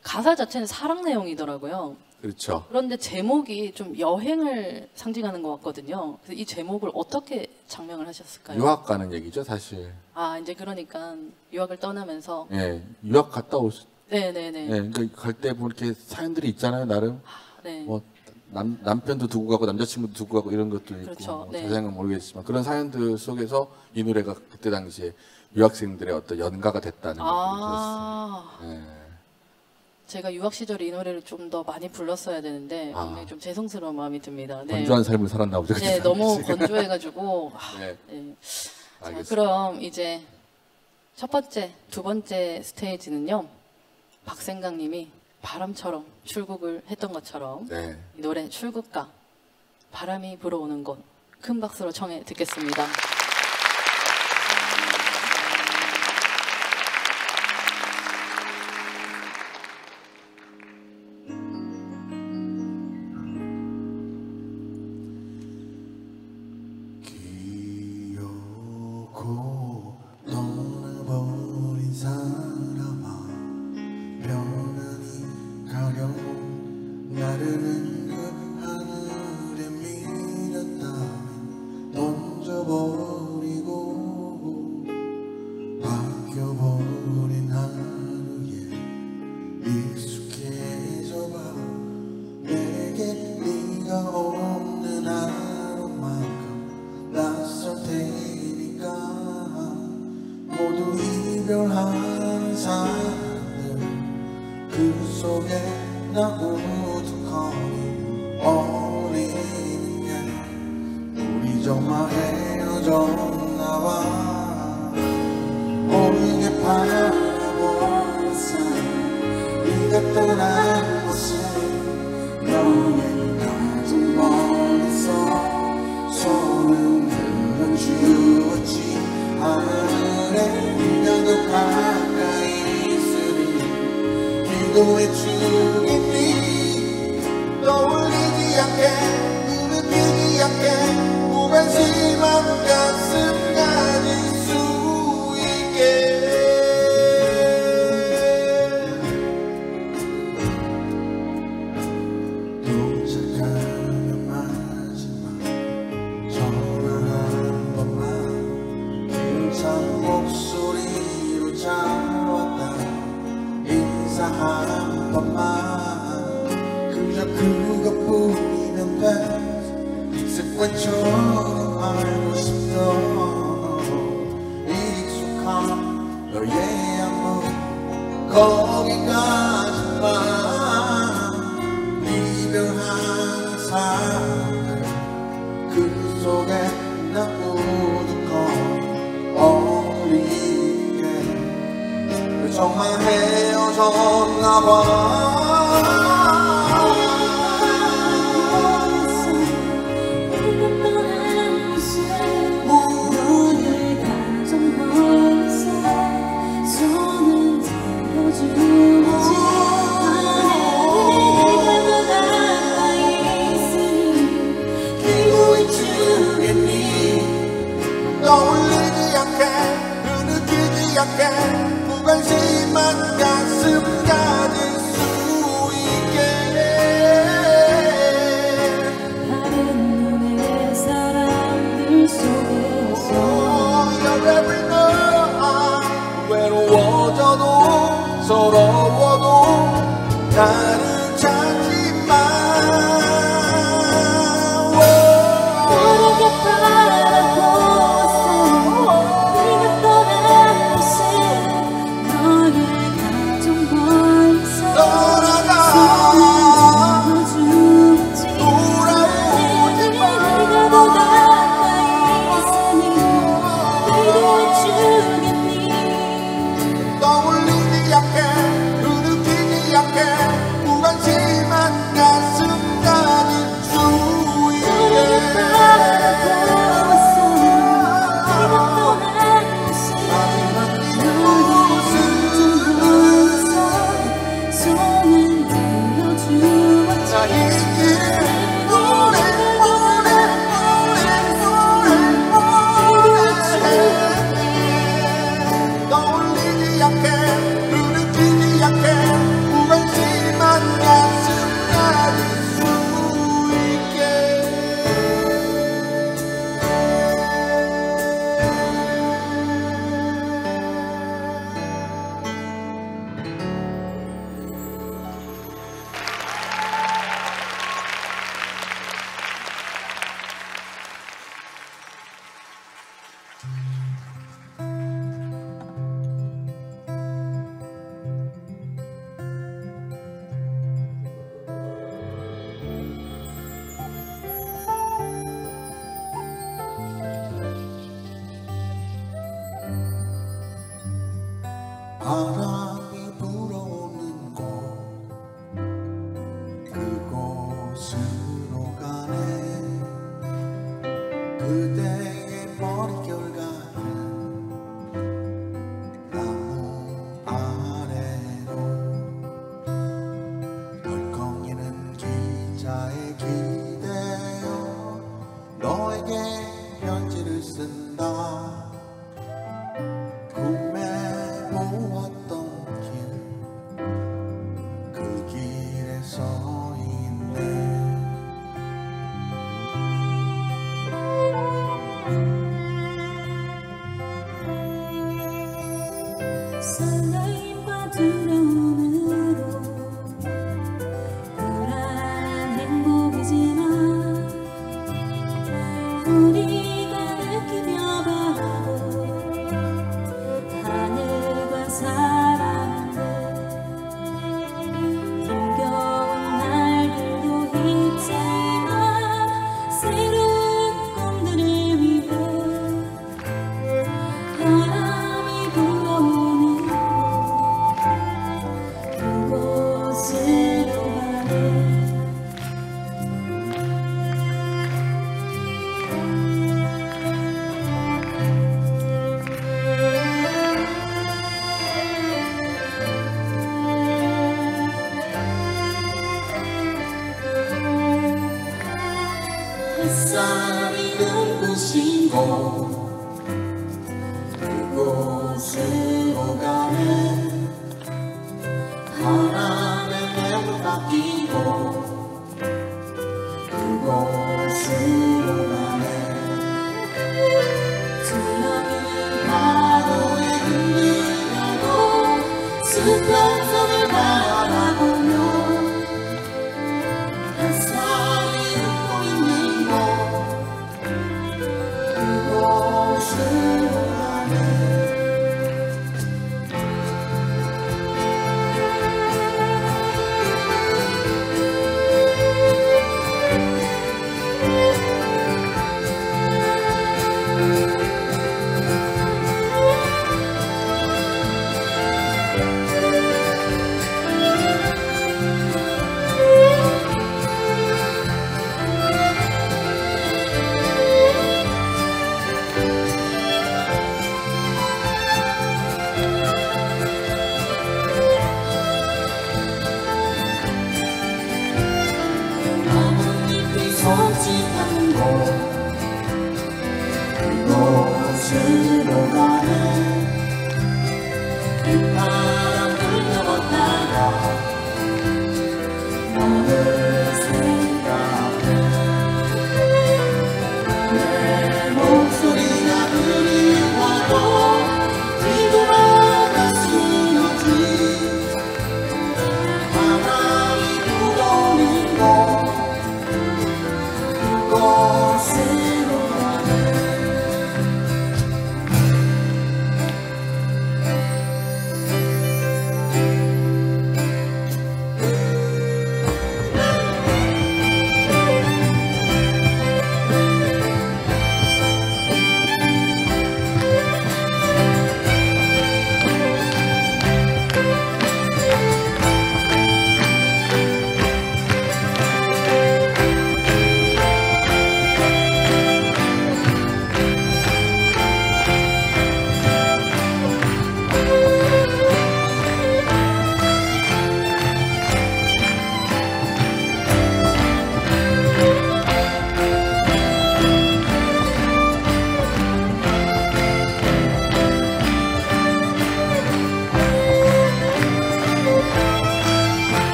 가사 자체는 사랑 내용이더라고요. 그렇죠. 그런데 제목이 좀 여행을 상징하는 것 같거든요. 그래서 이 제목을 어떻게 장명을 하셨을까요? 유학 가는 얘기죠, 사실. 아 이제 그러니까 유학을 떠나면서 예, 유학 갔다 오시. 네네네. 예, 그러니까 갈 때 뭐 이렇게 사연들이 있잖아요, 나름. 네. 뭐 남편도 두고 가고 남자친구도 두고 가고 이런 것도 있고 그렇죠. 뭐 네. 자세한 건 모르겠지만 그런 사연들 속에서 이 노래가 그때 당시에 유학생들의 어떤 연가가 됐다는 걸 아 들었어요. 예. 제가 유학 시절에 이 노래를 좀 더 많이 불렀어야 되는데 아. 굉장히 좀 죄송스러운 마음이 듭니다. 네. 건조한 삶을 살았나 보죠. 네, 너무 건조해가지고. 네. 네. 자, 알겠습니다. 그럼 이제 첫 번째, 두 번째 스테이지는요. 박생강님이 바람처럼 출국을 했던 것처럼 네. 이 노래 출국가 바람이 불어오는 곳 큰 박수로 청해 듣겠습니다. 기어고 떠나버린 사람아 편안히 가려운 나르는 그 하늘에 밀었다면 던져버리고 바뀌어버린 하루에 익숙해져봐 내게 네가 없는 하루만큼 낯설 테니까 모두 이별하는 사람들 그 속에 나 우두커니 어울리는 게 우리 정말 헤어졌나봐 모르게 바라보았어 네가 떠난 곳에 너의 가슴 멀리서 손을 들어주었지 하늘에 네가 더 가까이 있으리 기도해 주겠니 떠올리지 않게 누르지 않게 무관심한 가슴 가질 수 있게 도착하면 마지막 전화 한 번만 힘찬 목소리로 잡았다 인사 한 번만 그저 그것뿐이면 돼 습관처럼 알고 싶어 익숙한 너의 안무 거기까지만 이별하는 사람들 그 속에 나 우두커니 어리게 정말 헤어졌나봐. 떠올리지 않게 흐느끼지 않게 무관심한 가슴 가질 수 있게 다른 눈의 사람들 속에서 You're every night 외로워져도 서러워도 나를 찾지마. 너에게 바라보았어. 네가 떠난 곳에 너의 가정 벌써 떠나가 죽지. 돌아오지 마. 네가 더 가까이 있으니 기도해주겠니. 떠올리지 않게 흐느끼지 않게 무관심한 가슴 가질 수 있게 바라보았어. 네가 떠난 곳에 하지만 너의 가정 벌써 손을 들어주었지. 나 이길 오래 오래 떠올리지 않게 흐느끼지 않게 무관심한 가슴 가질 수 있게 바람이 불어오는 곳 그곳으로 가네. 그대의 머릿결 같은 나무 아래로 덜컹이는 기차에 기대어 너에게 편지를 쓴다. 꿈에 모았던 길 그 길에 서 있네. 설레임과 두려움으로 불안한 행복이지만 우리가 느끼며 바라본 하늘과 사랑들 힘겨운 날들도 있지만 새로운 꿈들을 위해 바람이 불어오는 그곳으로 가네. 햇살이 눈부시고 그곳으로 가네. 바람에 내물 깎이고 그곳으로 가네. 두려움은 파도에 흔들려도 수평선을 바라보며 햇살이 웃고 있는 곳 그곳으로 가네.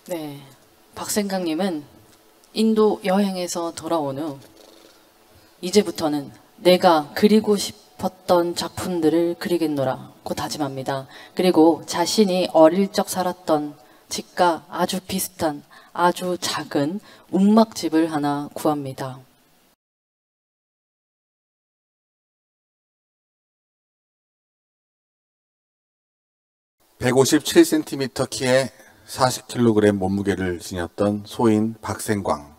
네, 박생강님은 인도 여행에서 돌아온 후 이제부터는 내가 그리고 싶었던 작품들을 그리겠노라고 다짐합니다. 그리고 자신이 어릴 적 살았던 집과 아주 비슷한 아주 작은 움막집을 하나 구합니다. (157cm) 키에 40kg 몸무게를 지녔던 소인 박생광.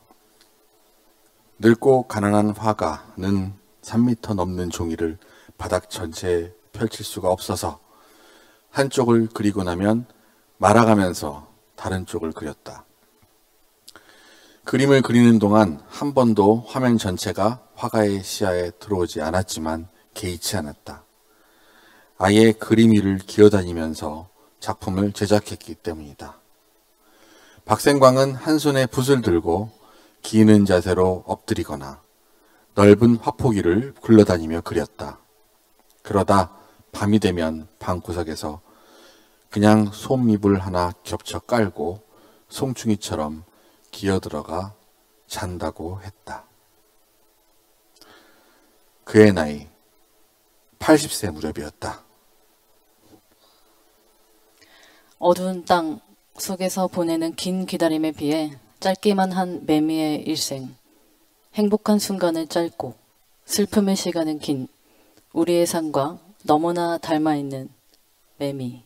늙고 가난한 화가는 3m 넘는 종이를 바닥 전체에 펼칠 수가 없어서 한쪽을 그리고 나면 말아가면서 다른 쪽을 그렸다. 그림을 그리는 동안 한 번도 화면 전체가 화가의 시야에 들어오지 않았지만 개의치 않았다. 아예 그림 위를 기어다니면서 작품을 제작했기 때문이다. 박생광은 한 손에 붓을 들고 기는 자세로 엎드리거나 넓은 화폭위를 굴러다니며 그렸다. 그러다 밤이 되면 방구석에서 그냥 솜잎을 하나 겹쳐 깔고 송충이처럼 기어들어가 잔다고 했다. 그의 나이 80세 무렵이었다. 어두운 땅 속에서 보내는 긴 기다림에 비해 짧기만 한 매미의 일생. 행복한 순간은 짧고 슬픔의 시간은 긴 우리의 삶과 너무나 닮아있는 매미.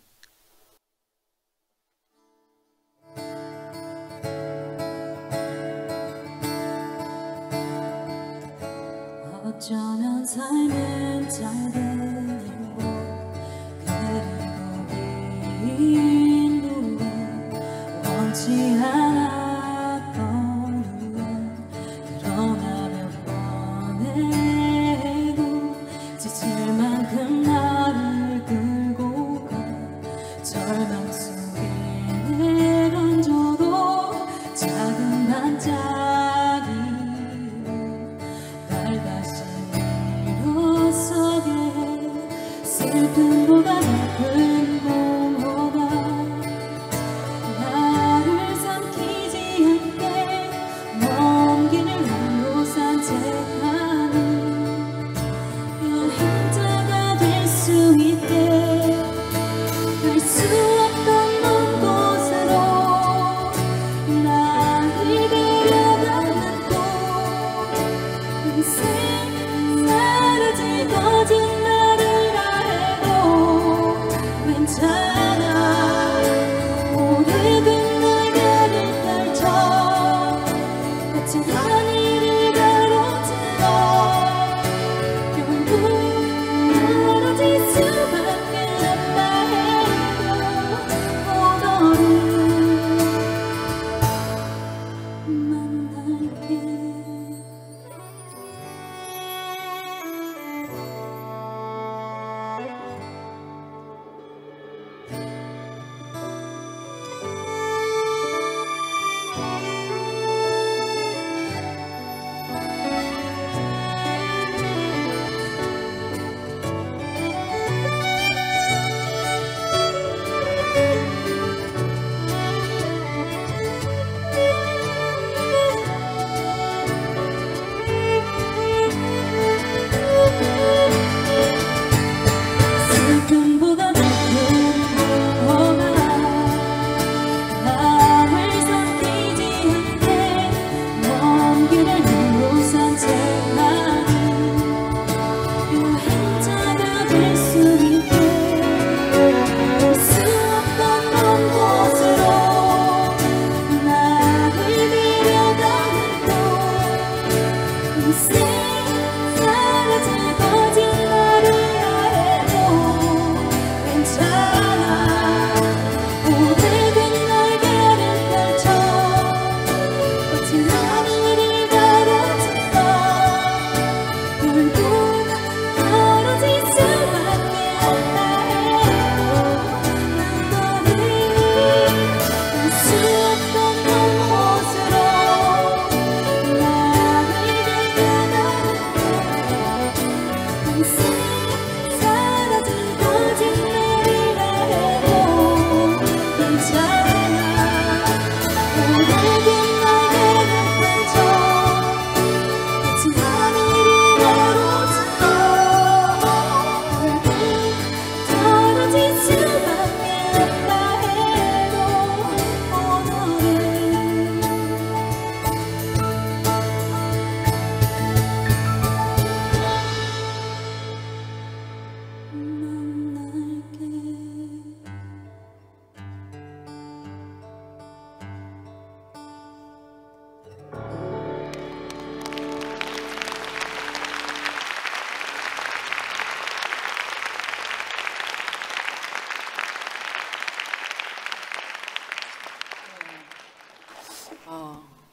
어쩌면 삶은 작은 행복 그리고 긴 후회 원치 않았던 후회 그러나 몇 번 해도 지칠 만큼 나를 끌고 가 절망 속에 내가 던져도 작은 반짝이 날 다시 일어서게 해 슬픔보다 나쁜 공허가 나를 삼키지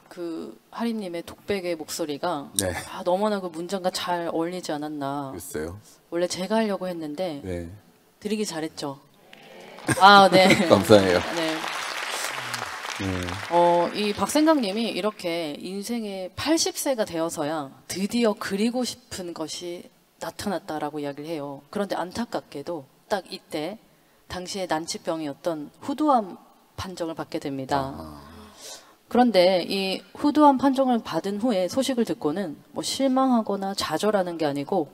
그 하림님의 독백의 목소리가 네. 너무나 그 문장과 잘 어울리지 않았나. 글쎄요. 원래 제가 하려고 했는데 네. 드리기 잘했죠. 네. 감사해요. 네. 이 박생강님이 이렇게 인생의 80세가 되어서야 드디어 그리고 싶은 것이 나타났다라고 이야기를 해요. 그런데 안타깝게도 딱 이때 당시에 난치병이었던 후두암 판정을 받게 됩니다. 그런데 이 후두암 판정을 받은 후에 소식을 듣고는 뭐 실망하거나 좌절하는 게 아니고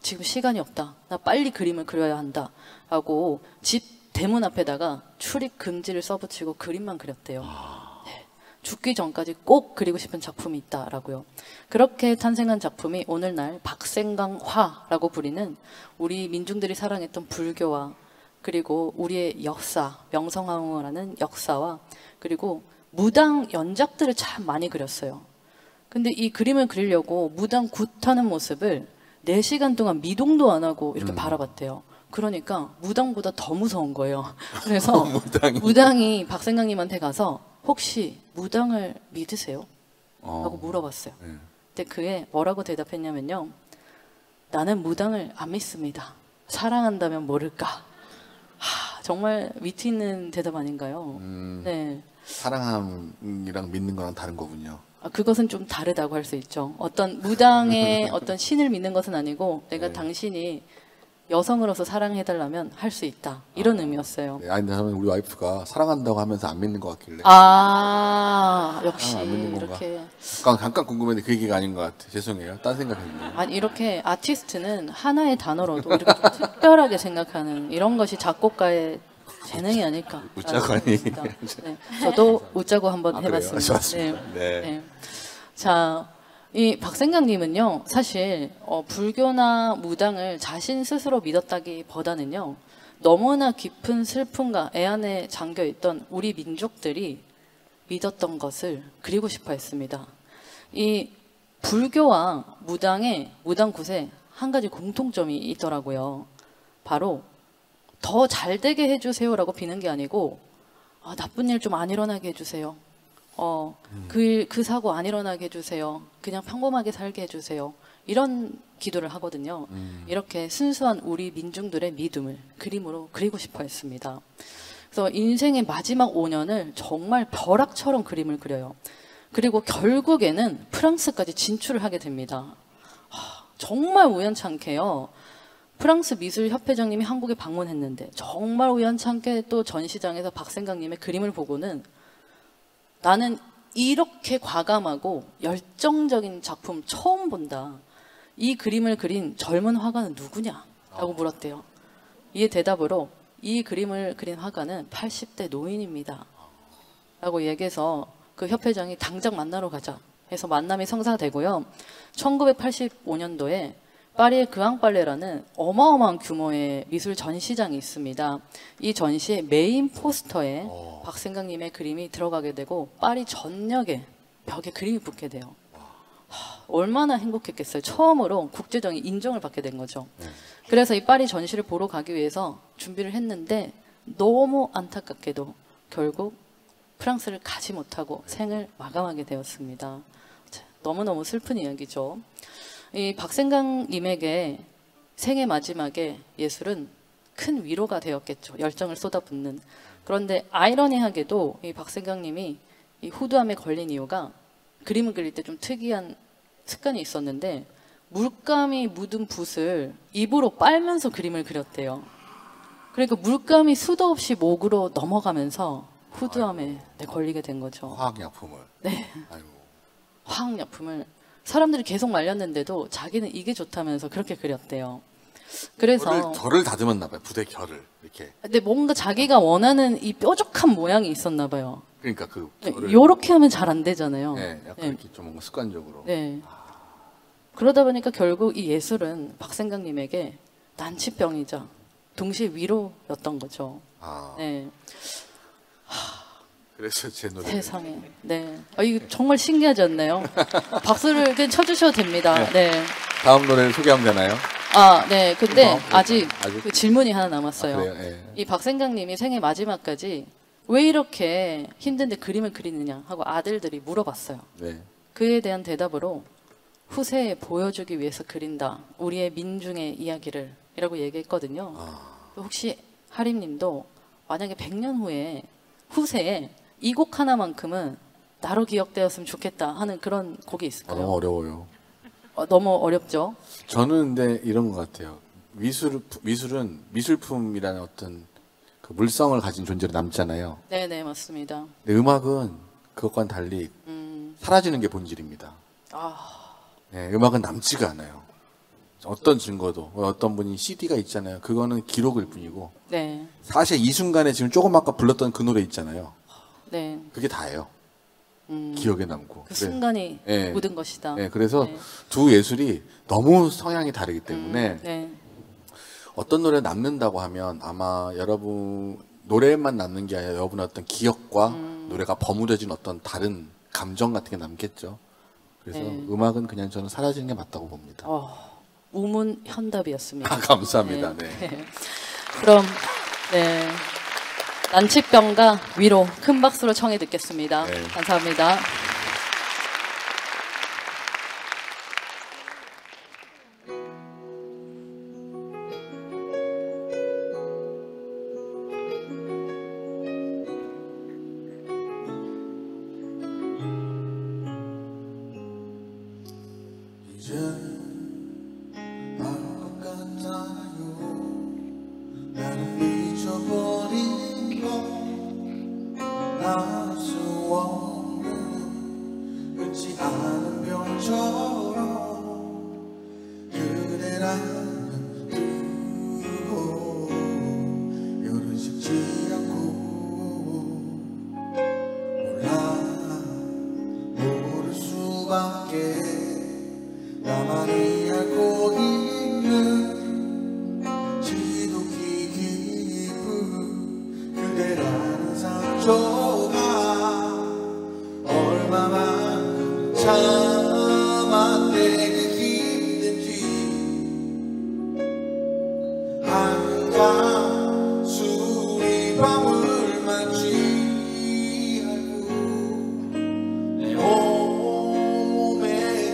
지금 시간이 없다. 나 빨리 그림을 그려야 한다. 하고 집 대문 앞에다가 출입 금지를 써붙이고 그림만 그렸대요. 네. 죽기 전까지 꼭 그리고 싶은 작품이 있다라고요. 그렇게 탄생한 작품이 오늘날 박생강화라고 부리는 우리 민중들이 사랑했던 불교와 그리고 우리의 역사, 명성황후라는 역사와 그리고 무당 연작들을 참 많이 그렸어요. 근데 이 그림을 그리려고 무당 굿하는 모습을 4시간 동안 미동도 안 하고 이렇게 바라봤대요. 그러니까 무당보다 더 무서운 거예요. 그래서 무당이 박생강님한테 가서 혹시 무당을 믿으세요? 하고 물어봤어요. 근데 그에 뭐라고 대답했냐면요. 나는 무당을 안 믿습니다. 사랑한다면 모를까. 정말 위트 있는 대답 아닌가요? 네. 사랑함이랑 믿는 거랑 다른 거군요. 그것은 좀 다르다고 할 수 있죠. 어떤 무당의 어떤 신을 믿는 것은 아니고 내가 당신이 여성으로서 사랑해달라면 할 수 있다. 이런 의미였어요. 네, 아니, 우리 와이프가 사랑한다고 하면서 안 믿는 것 같길래. 역시 안 믿는 건가? 이렇게. 잠깐 궁금했는데 그 얘기가 아닌 것 같아. 죄송해요. 딴 생각했는데. 아니 이렇게 아티스트는 하나의 단어로도 이렇게 특별하게 생각하는 이런 것이 작곡가의 재능이 아닐까. 웃자고 하니. 네, 저도 웃자고 한번 그래요? 해봤습니다. 좋았습니다. 네. 자, 이 박생강님은요, 사실 불교나 무당을 자신 스스로 믿었다기보다는요, 너무나 깊은 슬픔과 애안에 잠겨있던 우리 민족들이 믿었던 것을 그리고 싶어 했습니다. 이 불교와 무당의 무당굿에 한 가지 공통점이 있더라고요. 바로 더 잘되게 해주세요라고 비는 게 아니고 나쁜 일 좀 안 일어나게 해주세요. 그 사고 안 일어나게 해주세요. 그냥 평범하게 살게 해주세요. 이런 기도를 하거든요. 이렇게 순수한 우리 민중들의 믿음을 그림으로 그리고 싶어 했습니다. 그래서 인생의 마지막 5년을 정말 벼락처럼 그림을 그려요. 그리고 결국에는 프랑스까지 진출을 하게 됩니다. 정말 우연찮게요. 프랑스 미술협회장님이 한국에 방문했는데 정말 우연찮게 또 전시장에서 박생강님의 그림을 보고는 나는 이렇게 과감하고 열정적인 작품 처음 본다. 이 그림을 그린 젊은 화가는 누구냐? 라고 물었대요. 이에 대답으로 이 그림을 그린 화가는 80대 노인입니다. 라고 얘기해서 그 협회장이 당장 만나러 가자 해서 만남이 성사되고요. 1985년도에 파리의 그앙팔레라는 어마어마한 규모의 미술 전시장이 있습니다. 이 전시의 메인 포스터에 박생강님의 그림이 들어가게 되고 파리 전역에 벽에 그림이 붙게 돼요. 얼마나 행복했겠어요. 처음으로 국제적인 인정을 받게 된 거죠. 그래서 이 파리 전시를 보러 가기 위해서 준비를 했는데 너무 안타깝게도 결국 프랑스를 가지 못하고 생을 마감하게 되었습니다. 너무너무 슬픈 이야기죠. 이 박생강님에게 생애 마지막에 예술은 큰 위로가 되었겠죠. 열정을 쏟아붓는. 그런데 아이러니하게도 이 박생강님이 이 후두암에 걸린 이유가 그림을 그릴 때 좀 특이한 습관이 있었는데 물감이 묻은 붓을 입으로 빨면서 그림을 그렸대요. 그러니까 물감이 수도 없이 목으로 넘어가면서 후두암에 걸리게 된 거죠. 화학약품을. 네. 아이고. 화학약품을 사람들이 계속 말렸는데도 자기는 이게 좋다면서 그렇게 그렸대요. 그래서 결을 다듬었나 봐요. 붓의 결을 이렇게. 근데 뭔가 자기가 원하는 이 뾰족한 모양이 있었나 봐요. 그러니까 그 결을 요렇게 하면 잘 안 되잖아요. 네, 약간 이렇게 좀 뭔가 습관적으로. 네. 그러다 보니까 결국 이 예술은 박생강님에게 난치병이자 동시에 위로였던 거죠. 네. 그래서 제 노래. 세상에. 네. 이거 정말 신기하지 않나요? 박수를 그냥 쳐주셔도 됩니다. 네. 다음 노래를 소개하면 되나요? 네. 근데 아직 그 질문이 하나 남았어요. 그래요? 네. 이 박생강님이 생애 마지막까지 왜 이렇게 힘든데 그림을 그리느냐 하고 아들들이 물어봤어요. 네. 그에 대한 대답으로 후세에 보여주기 위해서 그린다. 우리의 민중의 이야기를 이라고 얘기했거든요. 혹시 하림님도 만약에 100년 후에 후세에 이 곡 하나만큼은 나로 기억되었으면 좋겠다 하는 그런 곡이 있을까요? 너무 어려워요. 너무 어렵죠. 저는 근데 이런 것 같아요. 미술은 미술품이라는 어떤 그 물성을 가진 존재로 남잖아요. 네네 맞습니다. 근데 음악은 그것과는 달리 사라지는 게 본질입니다. 네, 음악은 남지가 않아요. 어떤 증거도 어떤 분이 CD가 있잖아요. 그거는 기록일 뿐이고 네. 사실 이 순간에 지금 조금 아까 불렀던 그 노래 있잖아요. 네. 그게 다예요. 기억에 남고. 그 순간이 네. 모든 것이다. 네, 그래서 네. 두 예술이 너무 성향이 다르기 때문에 네. 어떤 노래 남는다고 하면 아마 여러분 노래만 남는 게 아니라 여러분의 어떤 기억과 노래가 버무려진 어떤 다른 감정 같은 게 남겠죠. 그래서 네. 음악은 그냥 저는 사라지는 게 맞다고 봅니다. 우문현답이었습니다. 아, 감사합니다. 네. 그럼 네. 난치병과 위로 큰 박수로 청해 듣겠습니다. 네. 감사합니다. 이제 알것 같아요. 나는 미쳐버린 건 나을 수 없는 끊지 않은 병처럼 그대라는 두고 열은 식지 않고 몰라 모를 수밖에 나만이 알고 있는 지독히 깊은 그대라는 상처가 얼마만큼 참아내기 힘든지 한강 수리 밤을 맞이하고 내 몸에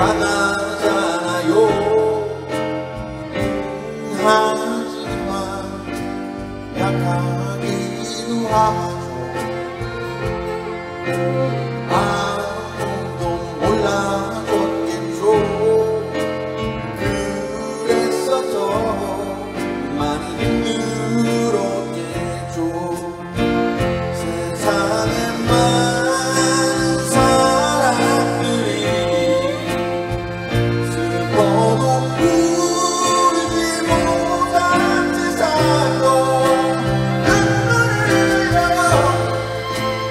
강하잖아요. 하지만 약하기도 하죠. 아무도 몰라줬겠죠. 그래서 더 많이 힘들었겠죠. 세상에 많은 사람들이 슬퍼도 울지 못한 세상도 눈물을 흘려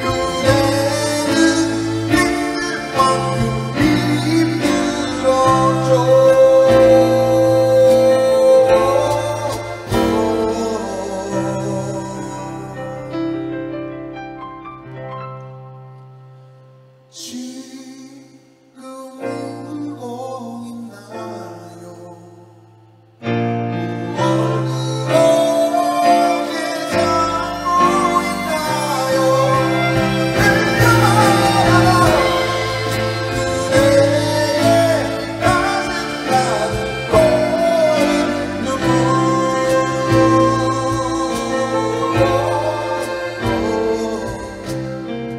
그대는 힘들 만큼 힘들었죠. 지금 울고 있나요? 그렇게 잡고 있나요? 흘려봐요 그대의 가슴 가득 고인 눈물.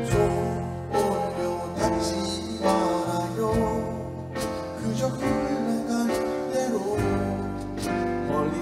손 올려 닿지 말아요. 그저 흘러간 대로 멀리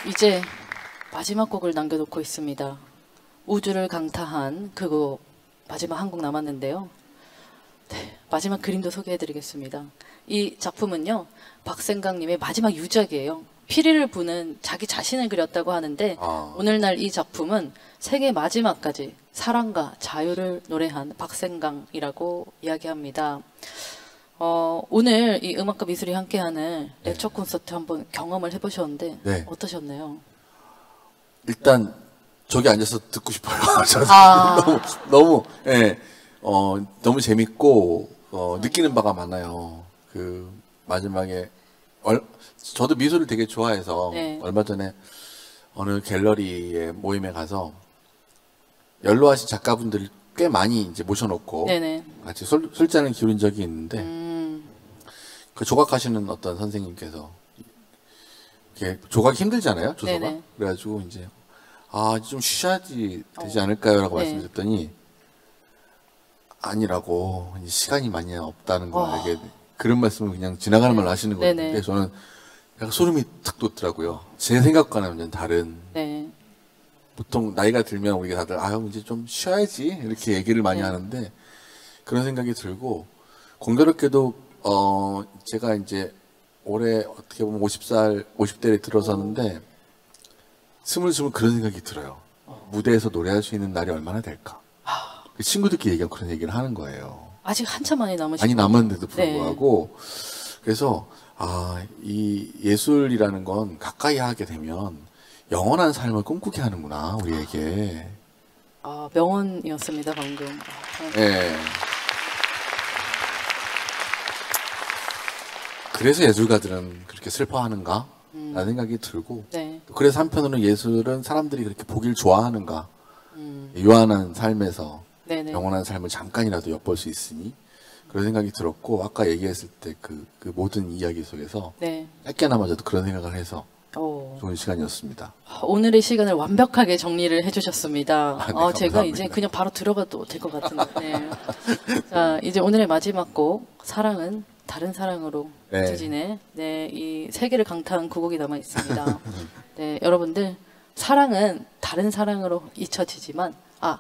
이제 마지막 곡을 남겨놓고 있습니다. 우주를 강타한 그 곡 마지막 한 곡 남았는데요. 네, 마지막 그림도 소개해드리겠습니다. 이 작품은요, 박생강님의 마지막 유작이에요. 피리를 부는 자기 자신을 그렸다고 하는데 오늘날 이 작품은 세계 마지막까지 사랑과 자유를 노래한 박생강이라고 이야기합니다. 오늘 이 음악과 미술이 함께하는 렉처 콘서트 한번 경험을 해보셨는데 네. 어떠셨나요? 일단 저기 앉아서 듣고 싶어요. 저는 아. 너무 예, 너무 재밌고 느끼는 바가 많아요. 그 마지막에 저도 미술을 되게 좋아해서 네. 얼마 전에 어느 갤러리의 모임에 가서 연로하신 작가분들을 꽤 많이 이제 모셔놓고 네네. 같이 술잔을 기울인 적이 있는데 그 조각하시는 어떤 선생님께서 이렇게 조각이 힘들잖아요, 조서가. 네네. 그래가지고 이제 이제 좀 쉬셔야지 되지 않을까요라고 네. 말씀드렸더니 아니라고 이제 시간이 많이 없다는 거예요. 그런 말씀을 그냥 지나가는 말로 하시는 네네. 건데 저는 약간 소름이 탁 돋더라고요. 제 생각과는 완전 다른. 네. 보통 나이가 들면 우리가 다들 이제 좀 쉬어야지 이렇게 얘기를 많이 네. 하는데 그런 생각이 들고 공교롭게도 제가 이제 올해 어떻게 보면 50대에 들어섰는데 스물스물 그런 생각이 들어요. 무대에서 노래할 수 있는 날이 얼마나 될까. 그 친구들끼리 얘기하면 그런 얘기를 하는 거예요. 아직 한참 많이 남으시고 많이 남았는데도 불구하고 그래서 이 예술이라는 건 가까이 하게 되면 영원한 삶을 꿈꾸게 하는구나 우리에게. 명언이었습니다 방금. 네. 그래서 예술가들은 그렇게 슬퍼하는가? 라는 생각이 들고 네. 그래서 한편으로는 예술은 사람들이 그렇게 보길 좋아하는가? 유한한 삶에서 네네. 영원한 삶을 잠깐이라도 엿볼 수 있으니 그런 생각이 들었고 아까 얘기했을 때 그 모든 이야기 속에서 네. 짧게나마 저도 그런 생각을 해서 오. 좋은 시간이었습니다. 오늘의 시간을 완벽하게 정리를 해주셨습니다. 네, 제가 감사합니다. 이제 그냥 바로 들어가도 될 것 같은데. 네. 자, 이제 오늘의 마지막 곡 사랑은 다른 사랑으로 네. 잊혀지네. 네, 이 세계를 강타한 그 곡이 남아 있습니다. 네, 여러분들 사랑은 다른 사랑으로 잊혀지지만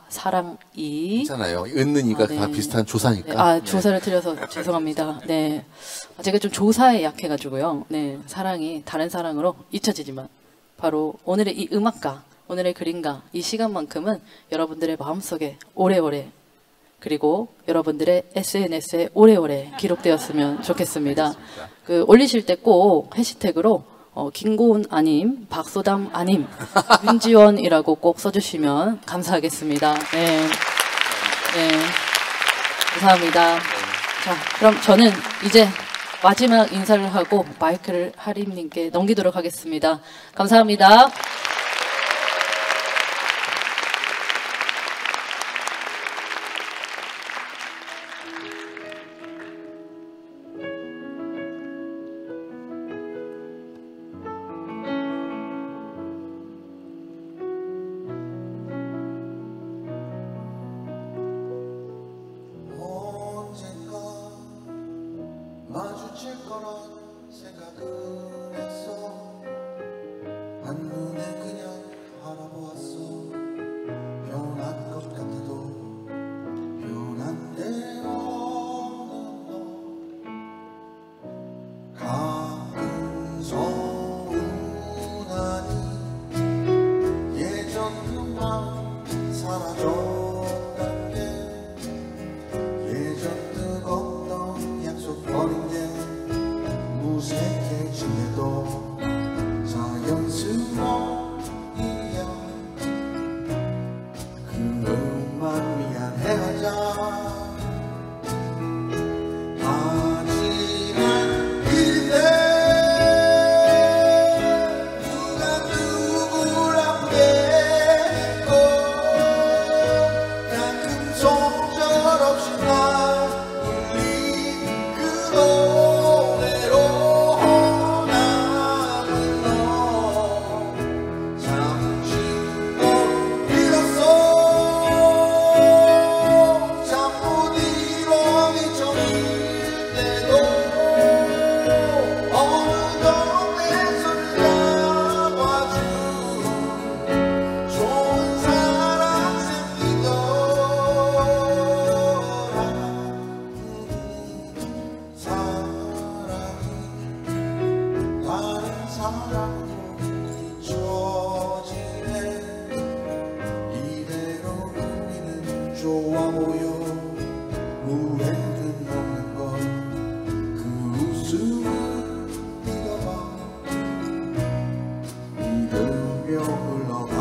사랑이 괜찮아요. 은는이가 네. 다 비슷한 조사니까. 네, 조사를 틀려서 죄송합니다. 네, 제가 좀 조사에 약해가지고요. 네, 사랑이 다른 사랑으로 잊혀지지만 바로 오늘의 이 음악가, 오늘의 그림가, 이 시간만큼은 여러분들의 마음속에 오래오래 그리고 여러분들의 SNS에 오래오래 기록되었으면 좋겠습니다. 그 올리실 때 꼭 해시태그로 김고은 아님, 박소담 아님, 윤지원이라고 꼭 써주시면 감사하겠습니다. 네, 네, 감사합니다. 자, 그럼 저는 이제 마지막 인사를 하고 마이크를 하림님께 넘기도록 하겠습니다. 감사합니다. 마주칠 거란 생각은 했어. 한눈에 그냥 알아보았어. 변한 것 같아도 변한 데 없는 너. 가끔 서운하니 예전 그 마음 사라졌단 게. 예전 뜨겁던 약속 버린 게 무색해지게도 자연스러운 일이야. 그것만 미안해하자. 하지만 이제 누가 누굴 아프겠고. 가끔 속절없이 날 울린 그 노래로 남은 너. 잠시 널 잃었어. 잠 못 이뤄 미쳐질 때도 어느덧 내 손을 잡아준 좋은 사람 생기더라. 사랑이 다른 사람으로 잊혀지네. 이대로 우리는 좋아 보여. 후회는 없는 걸. 그 웃음을 믿어봐. 믿으며 흘러가.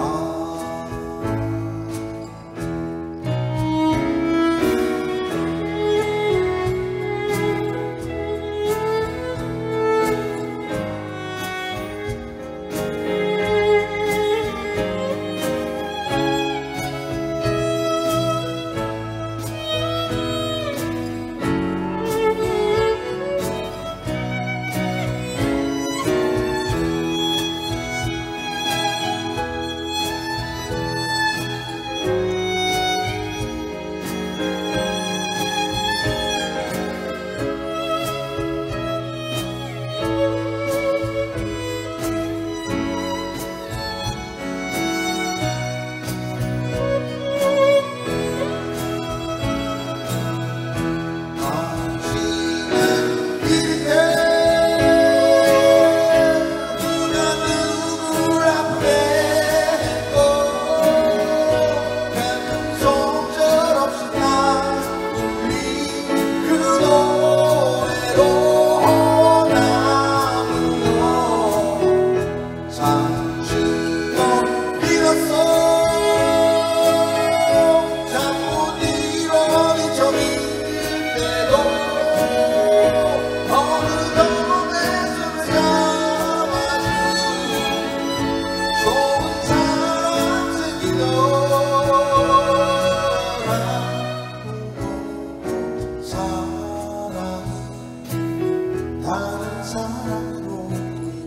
다른 사랑으로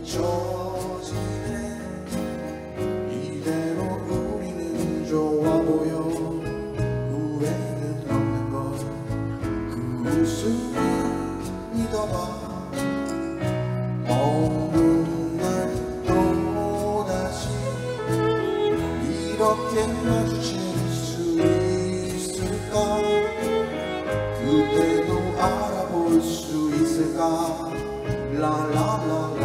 잊혀지네. 이대로 우리는 좋아 보여. 후회는 없는 걸. 그 웃음을 믿어봐. 어느 날 또다시 이렇게 마주칠 수 있을까. 그때도 알아볼 수 있을까. La la la